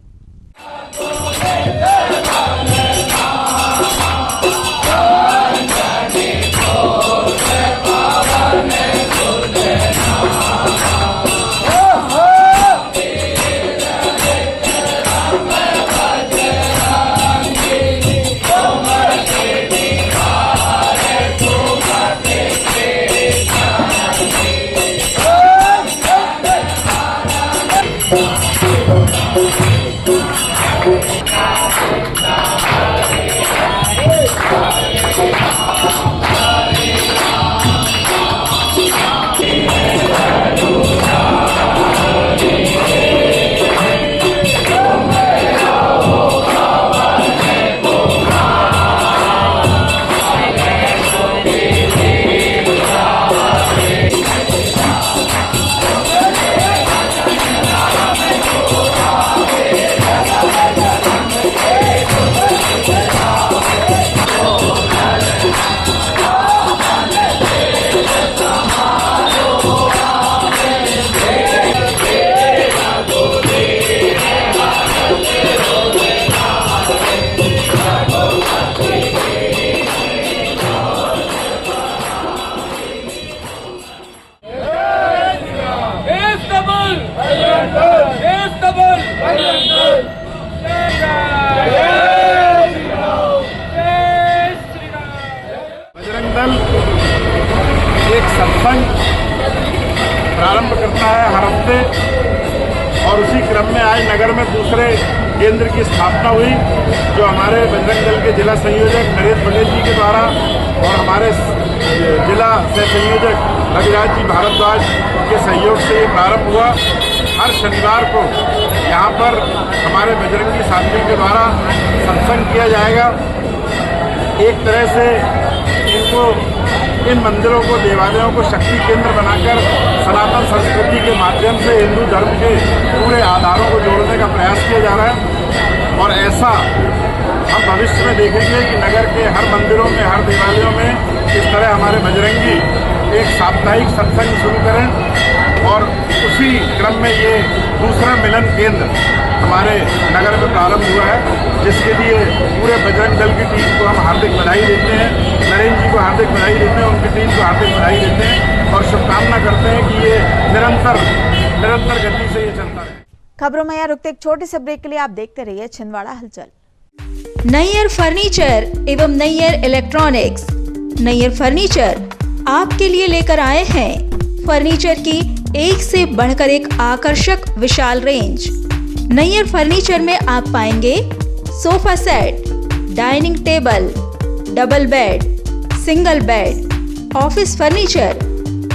बजरंग दल एक सत्संग प्रारंभ करता है हर हफ्ते और उसी क्रम में आज नगर में दूसरे केंद्र की स्थापना हुई, जो हमारे बजरंग दल के जिला संयोजक नरेंद्र पटेल जी के द्वारा और हमारे जिला सह संयोजक रविराज जी भारद्वाज के सहयोग से ये प्रारंभ हुआ। हर शनिवार को यहाँ पर हमारे बजरंगी साथियों के द्वारा सत्संग किया जाएगा। एक तरह से इन मंदिरों को, देवालयों को शक्ति केंद्र बनाकर सनातन संस्कृति के माध्यम से हिंदू धर्म के पूरे आधारों को जोड़ने का प्रयास किया जा रहा है। और ऐसा हम भविष्य में देखेंगे कि नगर के हर मंदिरों में, हर देवालयों में इस तरह हमारे बजरंगी एक साप्ताहिक सत्संग शुरू करें। और उसी क्रम में ये दूसरा मिलन केंद्र हमारे नगर में प्रारंभ हुआ है, जिसके लिए पूरे बजरंग दल की टीम को हम हार्दिक बधाई देते हैं। नरेंद्र जी को हार्दिक बधाई देते हैं, उनकी टीम को हार्दिक बधाई देते हैं और शुभकामना करते हैं कि ये निरंतर गति से ये चलता रहे। खबरों में यहाँ रुकते एक छोटे से ब्रेक के लिए आप देखते रहिए छिंदवाड़ा हलचल। नैयर फर्नीचर एवं नैयर इलेक्ट्रॉनिक्स। नैयर फर्नीचर आपके लिए लेकर आए हैं फर्नीचर की एक से बढ़कर एक आकर्षक विशाल रेंज। नैयर फर्नीचर में आप पाएंगे sofa set, dining table, double bed, single bed, office furniture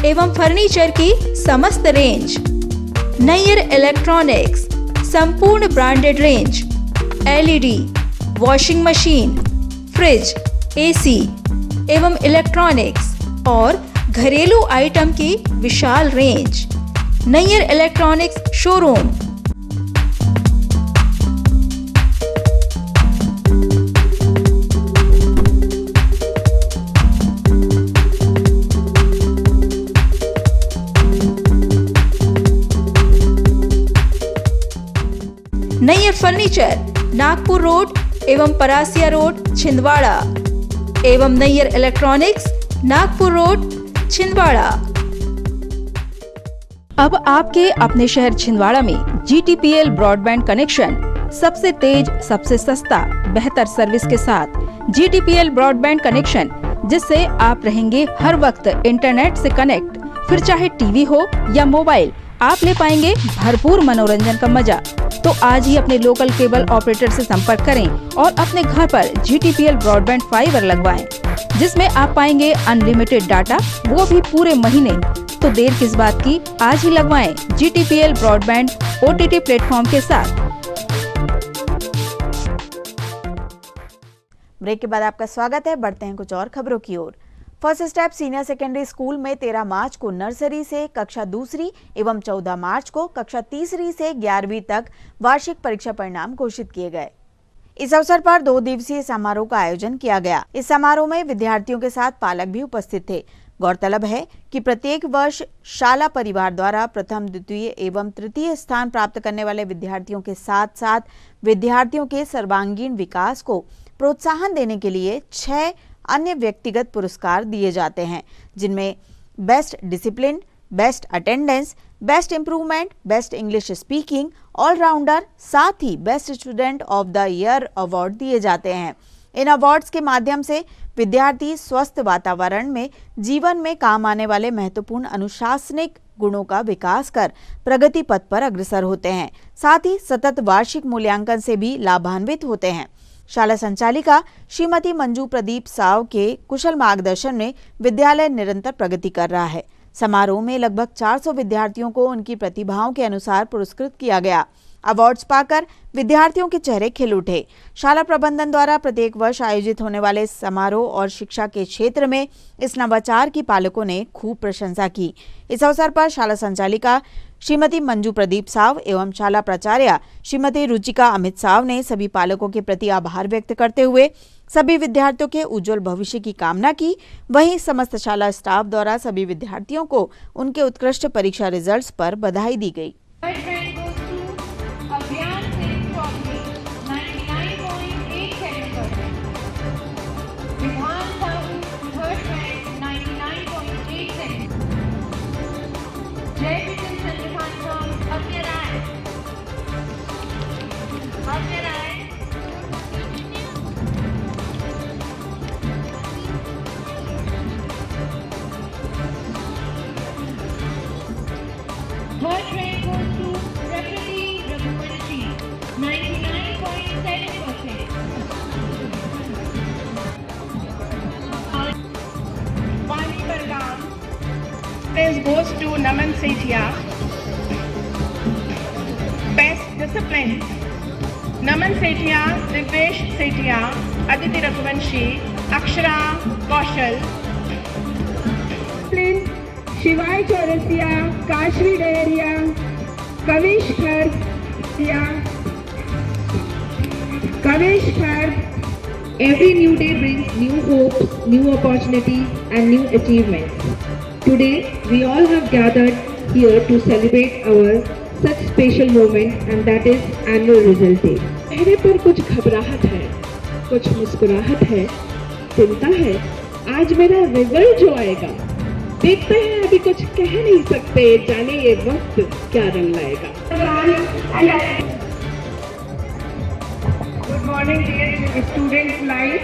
एवं फर्नीचर की समस्त रेंज। नैयर इलेक्ट्रॉनिक्स संपूर्ण branded range, LED, washing machine, fridge, AC एवं इलेक्ट्रॉनिक्स और घरेलू आइटम की विशाल range. Nayyar electronics showroom. Nayyar furniture Nagpur road एवं परासिया रोड छिंदवाड़ा एवं नैयर इलेक्ट्रॉनिक्स नागपुर रोड छिंदवाड़ा। अब आपके अपने शहर छिंदवाड़ा में GTPL ब्रॉडबैंड कनेक्शन सबसे तेज, सबसे सस्ता, बेहतर सर्विस के साथ GTPL ब्रॉडबैंड कनेक्शन, जिससे आप रहेंगे हर वक्त इंटरनेट से कनेक्ट। फिर चाहे टीवी हो या मोबाइल, आप ले पाएंगे भरपूर मनोरंजन का मजा। तो आज ही अपने लोकल केबल ऑपरेटर से संपर्क करें और अपने घर पर GTPL ब्रॉडबैंड फाइबर लगवाएं, जिसमें आप पाएंगे अनलिमिटेड डाटा, वो भी पूरे महीने। तो देर किस बात की, आज ही लगवाएं GTPL ब्रॉडबैंड OTT प्लेटफॉर्म के साथ। ब्रेक के बाद आपका स्वागत है। बढ़ते हैं कुछ और खबरों की ओर। First step senior secondary school में 13 मार्च को नर्सरी से कक्षा दूसरी एवं 14 मार्च को कक्षा तीसरी से 11वीं तक वार्षिक परीक्षा परिणाम घोषित किए गए। इस अवसर पर 2 दिवसीय समारोह का आयोजन किया गया। इस समारोह में विद्यार्थियों के साथ पालक भी उपस्थित थे। गौरतलब है कि प्रत्येक वर्ष शाला परिवार द्वारा प्रथम, द्वितीय एवं तृतीय स्थान प्राप्त करने वाले विद्यार्थियों के साथ साथ विद्यार्थियों के सर्वांगीण विकास को प्रोत्साहन देने के लिए 6 अन्य व्यक्तिगत पुरस्कार दिए जाते हैं, जिनमें best discipline, best attendance, best improvement, best English speaking, allrounder, साथ ही best student of the year award दिए जाते हैं। इन अवार्ड्स के माध्यम से विद्यार्थी स्वस्थ वातावरण में जीवन में काम आने वाले महत्वपूर्ण अनुशासनिक गुणों का विकास कर प्रगति पथ पर अग्रसर होते हैं। साथ ही सतत वार्षिक मूल्यांकन से भी लाभान्वित होते हैं। शाला संचालिका श्रीमती मंजू प्रदीप साव के कुशल मार्गदर्शन में विद्यालय निरंतर प्रगति कर रहा है। समारोह में लगभग 400 विद्यार्थियों को उनकी प्रतिभाओं के अनुसार पुरस्कृत किया गया। अवार्ड्स पाकर विद्यार्थियों के चेहरे खिल उठे। शाला प्रबंधन द्वारा प्रत्येक वर्ष आयोजित होने वाले समारोह और शिक्षा के क्षेत्र में इस नवाचार की पालकों ने खूब प्रशंसा की। इस अवसर पर शाला संचालिका श्रीमती मंजू प्रदीप साव एवं शाला प्राचार्य श्रीमती रुचिका अमित साव ने सभी पालकों के प्रति आभार व्यक्त करते हुए सभी विद्यार्थियों के उज्जवल भविष्य की कामना की। वहीं समस्त शाला स्टाफ द्वारा सभी विद्यार्थियों को उनके उत्कृष्ट परीक्षा रिजल्ट्स पर बधाई दी गई। Third rank goes to Prakriti Raghuvanshi, 99.7%. Vani Bargam. Praise goes to Naman Sethia. Best discipline. Naman Sethia, Divesh Sethia, Aditi Raghuvanshi, Akshara Kaushal. शिवाय Chaurasia, Kashvi Dahariya, Kavish Khurd, Every new day brings new hopes, new opportunities and new achievements. Today we all have gathered here to celebrate our such special moment, and that is annual result day. चेहरे पर कुछ घबराहट है, कुछ मुस्कुराहट है, चिंता है, आज मेरा रिजल्ट जो आएगा, देखते हैं, अभी कुछ कह नहीं सकते, जाने ये वक्त क्या रंग लाएगा। Good morning dear students life.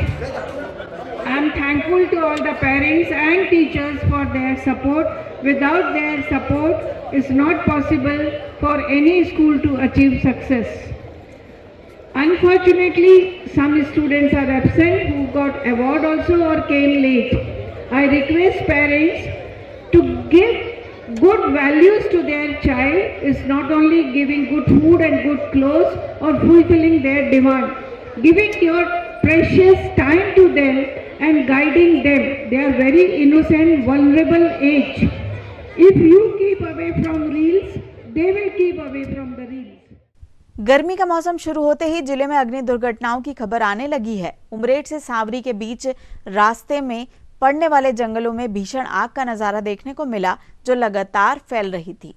I am am thankful to all the parents and teachers for their support. Without their support, it's not possible for any school to achieve success. Unfortunately, some students are absent who got award also or came late. I request parents to give good values to their child. Is not only giving good food and good clothes or fulfilling their demand. Giving your precious time to them and guiding them. They are very innocent, vulnerable age. If you keep away from reels, they will keep away from the reels. गर्मी का मौसम शुरू होते ही जिले में अग्नि दुर्घटनाओं की खबर आने लगी है। उमरेठ से सांवरी के बीच रास्ते में पड़ने वाले जंगलों में भीषण आग का नजारा देखने को मिला, जो लगातार फैल रही थी।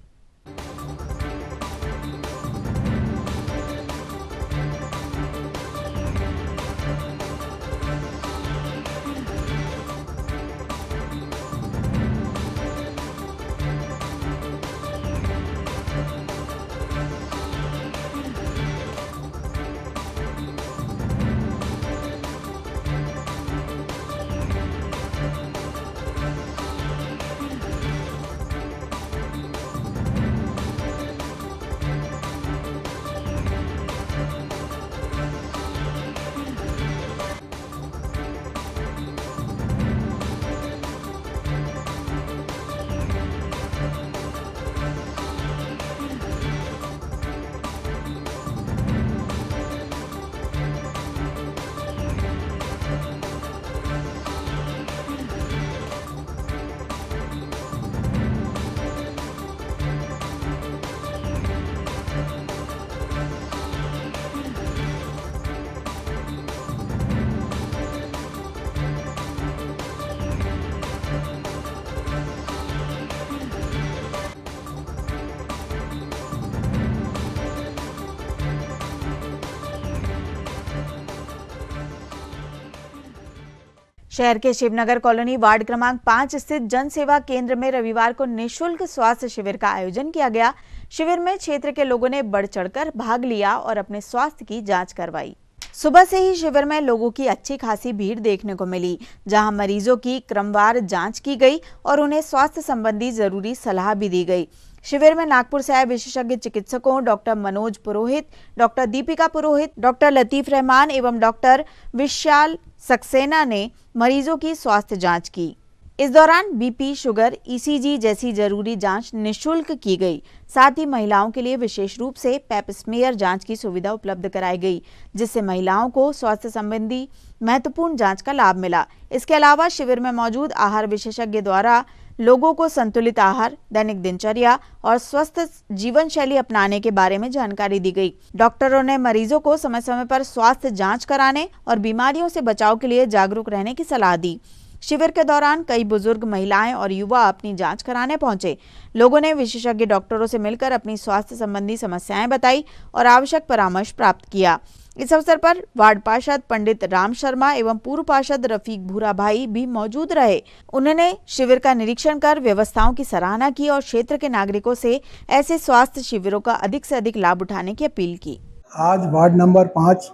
शहर के शिवनगर कॉलोनी वार्ड क्रमांक 5 स्थित जन सेवा केंद्र में रविवार को निःशुल्क स्वास्थ्य शिविर का आयोजन किया गया। शिविर में क्षेत्र के लोगों ने बढ़ चढ़कर भाग लिया और अपने स्वास्थ्य की जांच करवाई। सुबह से ही शिविर में लोगों की अच्छी खासी भीड़ देखने को मिली, जहां मरीजों की क्रमवार जांच की गई और उन्हें स्वास्थ्य संबंधी जरूरी सलाह भी दी गई। शिविर में नागपुर से आए विशेषज्ञ चिकित्सकों डॉक्टर मनोज पुरोहित, डॉक्टर दीपिका पुरोहित, डॉक्टर लतीफ रहमान एवं डॉक्टर विशाल सक्सेना ने मरीजों की स्वास्थ्य जांच की। इस दौरान बीपी, शुगर, ईसीजी जैसी जरूरी जांच निःशुल्क की गई। साथ ही महिलाओं के लिए विशेष रूप से पेप स्मीयर जांच की सुविधा उपलब्ध कराई गई, जिससे महिलाओं को स्वास्थ्य संबंधी महत्वपूर्ण जांच का लाभ मिला। इसके अलावा शिविर में मौजूद आहार विशेषज्ञ द्वारा लोगों को संतुलित आहार, दैनिक दिनचर्या और स्वस्थ जीवन शैली अपनाने के बारे में जानकारी दी गई। डॉक्टरों ने मरीजों को समय समय पर स्वास्थ्य जांच कराने और बीमारियों से बचाव के लिए जागरूक रहने की सलाह दी। शिविर के दौरान कई बुजुर्ग, महिलाएं और युवा अपनी जांच कराने पहुंचे। लोगों ने विशेषज्ञ डॉक्टरों से मिलकर अपनी स्वास्थ्य संबंधी समस्याएं बताई और आवश्यक परामर्श प्राप्त किया। इस अवसर पर वार्ड पार्षद पंडित राम शर्मा एवं पूर्व पार्षद रफीक भूरा भाई भी मौजूद रहे। उन्होंने शिविर का निरीक्षण कर व्यवस्थाओं की सराहना की और क्षेत्र के नागरिकों से ऐसे स्वास्थ्य शिविरों का अधिक से अधिक लाभ उठाने की अपील की। आज वार्ड नंबर 5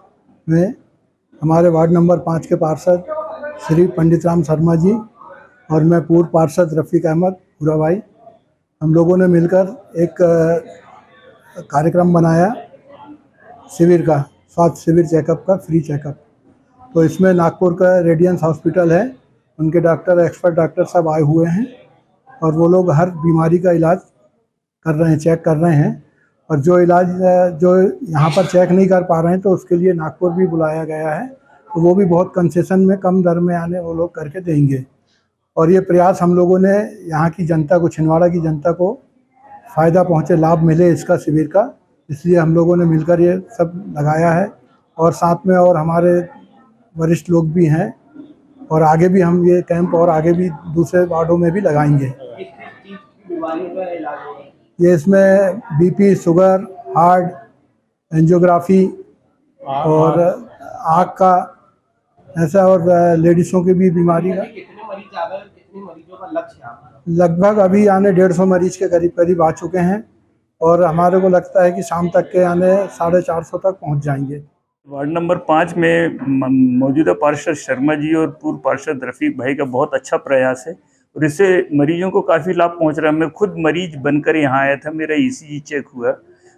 में हमारे वार्ड नंबर 5 के पार्षद श्री पंडित राम शर्मा जी और मैं पूर्व पार्षद रफीक अहमद भूरा भाई, हम लोगों ने मिलकर एक कार्यक्रम बनाया शिविर का, स्वास्थ्य शिविर चेकअप का, फ्री चेकअप। तो इसमें नागपुर का रेडियंस हॉस्पिटल है, उनके डॉक्टर, एक्सपर्ट डॉक्टर सब आए हुए हैं और वो लोग हर बीमारी का इलाज कर रहे हैं, चेक कर रहे हैं। और जो इलाज जो यहाँ पर चेक नहीं कर पा रहे हैं तो उसके लिए नागपुर भी बुलाया गया है, तो वो भी बहुत कंसेशन में, कम दर में आने वो लोग करके देंगे। और ये प्रयास हम लोगों ने यहाँ की जनता को, छिंदवाड़ा की जनता को फ़ायदा पहुँचे, लाभ मिले इसका शिविर का, इसलिए हम लोगों ने मिलकर ये सब लगाया है। और साथ में और हमारे वरिष्ठ लोग भी हैं और आगे भी हम ये कैंप और आगे भी दूसरे वार्डों में भी लगाएंगे। ये इसमें बीपी, शुगर, हार्ट, एंजियोग्राफी और आँख का ऐसा, और लेडीज़ों की भी बीमारी का लगभग अभी आने 150 मरीज के करीब करीब आ चुके हैं और हमारे को लगता है कि शाम तक के आने 450 तक पहुंच जाएंगे। वार्ड नंबर 5 में मौजूदा पार्षद शर्मा जी और पूर्व पार्षद रफीक भाई का बहुत अच्छा प्रयास है और इससे मरीजों को काफ़ी लाभ पहुंच रहा है। मैं खुद मरीज बनकर यहाँ आया था, मेरा ECG चेक हुआ,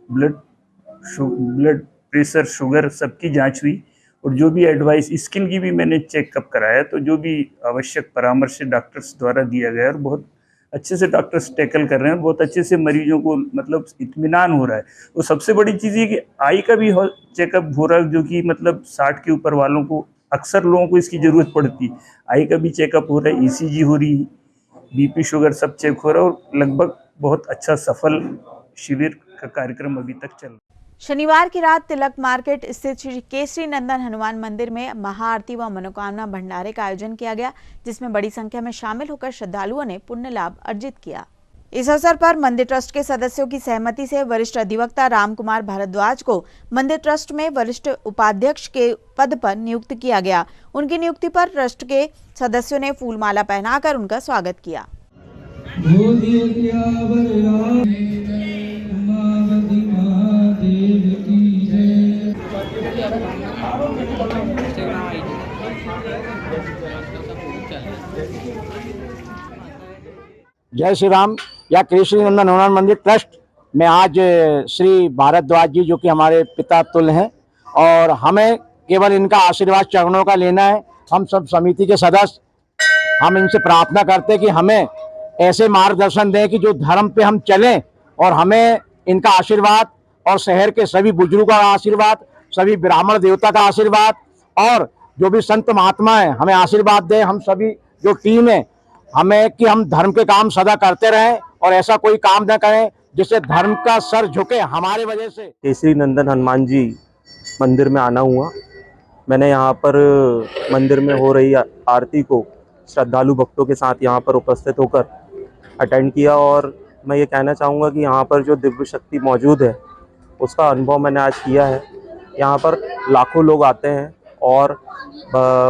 ब्लड प्रेशर, शुगर सबकी जांच हुई और जो भी एडवाइस, स्किन की भी मैंने चेकअप कराया, तो जो भी आवश्यक परामर्श डॉक्टर्स द्वारा दिया गया और बहुत अच्छे से डॉक्टर्स टैकल कर रहे हैं, बहुत अच्छे से मरीजों को मतलब इत्मीनान हो रहा है। और सबसे बड़ी चीज़ ये कि आई का भी चेकअप हो रहा है, जो कि मतलब 60 के ऊपर वालों को, अक्सर लोगों को इसकी ज़रूरत पड़ती है। आई का भी चेकअप हो रहा है, ECG हो रही, BP शुगर सब चेक हो रहा है और लगभग बहुत अच्छा सफल शिविर का कार्यक्रम अभी तक चल रहा है। शनिवार की रात तिलक मार्केट स्थित श्री केसरी नंदन हनुमान मंदिर में महाआरती व मनोकामना भंडारे का आयोजन किया गया, जिसमें बड़ी संख्या में शामिल होकर श्रद्धालुओं ने पुण्य लाभ अर्जित किया। इस अवसर पर मंदिर ट्रस्ट के सदस्यों की सहमति से वरिष्ठ अधिवक्ता राम कुमार भारद्वाज को मंदिर ट्रस्ट में वरिष्ठ उपाध्यक्ष के पद पर नियुक्त किया गया। उनकी नियुक्ति पर ट्रस्ट के सदस्यों ने फूलमाला पहनाकर उनका स्वागत किया। जय श्री राम। या केसरी नंदन हनुमान मंदिर ट्रस्ट में आज श्री भारद्वाज जी, जो कि हमारे पिता तुल्य हैं, और हमें केवल इनका आशीर्वाद चरणों का लेना है। हम सब समिति के सदस्य हम इनसे प्रार्थना करते हैं कि हमें ऐसे मार्गदर्शन दें कि जो धर्म पे हम चलें, और हमें इनका आशीर्वाद और शहर के सभी बुजुर्गों का आशीर्वाद, सभी ब्राह्मण देवता का आशीर्वाद, और जो भी संत महात्मा हैं हमें आशीर्वाद दें। हम सभी जो टीम है हमें कि हम धर्म के काम सदा करते रहें और ऐसा कोई काम न करें जिससे धर्म का सर झुके हमारे वजह से। केसरी नंदन हनुमान जी मंदिर में आना हुआ। मैंने यहाँ पर मंदिर में हो रही आरती को श्रद्धालु भक्तों के साथ यहाँ पर उपस्थित होकर अटेंड किया, और मैं ये कहना चाहूँगा कि यहाँ पर जो दिव्य शक्ति मौजूद है उसका अनुभव मैंने आज किया है। यहाँ पर लाखों लोग आते हैं और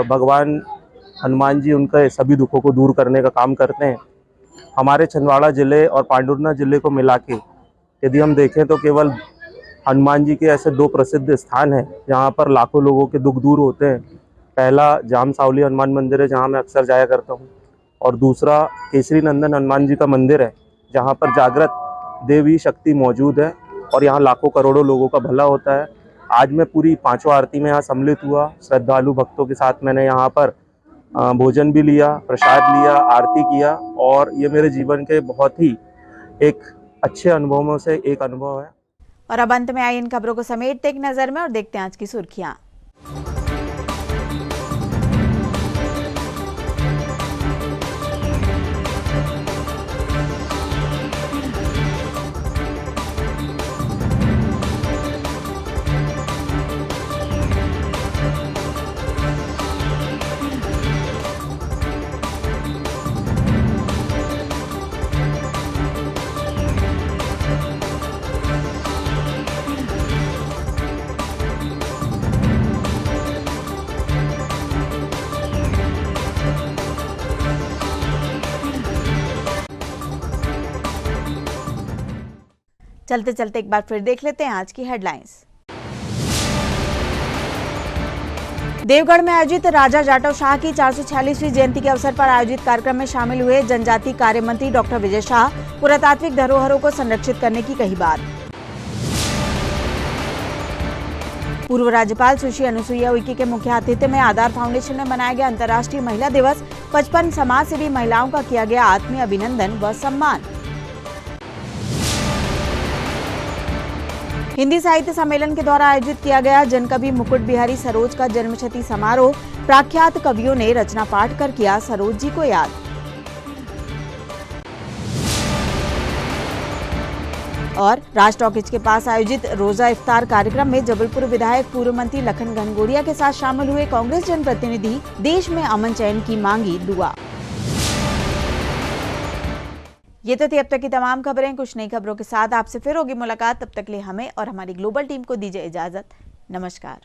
भगवान हनुमान जी उनके सभी दुखों को दूर करने का काम करते हैं। हमारे छिंदवाड़ा ज़िले और पांडुरना ज़िले को मिला के यदि हम देखें तो केवल हनुमान जी के ऐसे 2 प्रसिद्ध स्थान हैं जहाँ पर लाखों लोगों के दुख दूर होते हैं। पहला जाम सावली हनुमान मंदिर है जहाँ मैं अक्सर जाया करता हूँ, और दूसरा केसरी नंदन हनुमान जी का मंदिर है जहाँ पर जागृत देवी शक्ति मौजूद है और यहाँ लाखों करोड़ों लोगों का भला होता है। आज मैं पूरी 5वां आरती में यहाँ सम्मिलित हुआ। श्रद्धालु भक्तों के साथ मैंने यहाँ पर भोजन भी लिया, प्रसाद लिया, आरती किया, और ये मेरे जीवन के बहुत ही एक अच्छे अनुभवों से एक अनुभव है। और अब अंत में आई इन खबरों को समेटते एक नजर में और देखते हैं आज की सुर्खियां। चलते चलते एक बार फिर देख लेते हैं आज की हेडलाइंस। देवगढ़ में आयोजित राजा जाटव शाह की 446वीं जयंती के अवसर पर आयोजित कार्यक्रम में शामिल हुए जनजातीय कार्य मंत्री डॉक्टर विजय शाह। पुरातात्विक धरोहरों को संरक्षित करने की कही बात। पूर्व राज्यपाल सुश्री अनुसुईया उइके के मुख्य आतिथ्य में आधार फाउंडेशन में मनाया गया अंतर्राष्ट्रीय महिला दिवस। 55 समाज सेवी महिलाओं का किया गया आत्मीय अभिनंदन व सम्मान। हिंदी साहित्य सम्मेलन के द्वारा आयोजित किया गया जनकवि मुकुट बिहारी सरोज का जन्मशती समारोह। प्रख्यात कवियों ने रचना पाठ कर किया सरोज जी को याद। और राज टॉकीज के पास आयोजित रोजा इफ्तार कार्यक्रम में जबलपुर विधायक पूर्व मंत्री लखन घनघोरिया के साथ शामिल हुए कांग्रेस जनप्रतिनिधि। देश में अमन चैन की मांगी दुआ। ये तो थी अब तक की तमाम खबरें। कुछ नई खबरों के साथ आपसे फिर होगी मुलाकात। तब तक के लिए हमें और हमारी ग्लोबल टीम को दीजिए इजाजत। नमस्कार।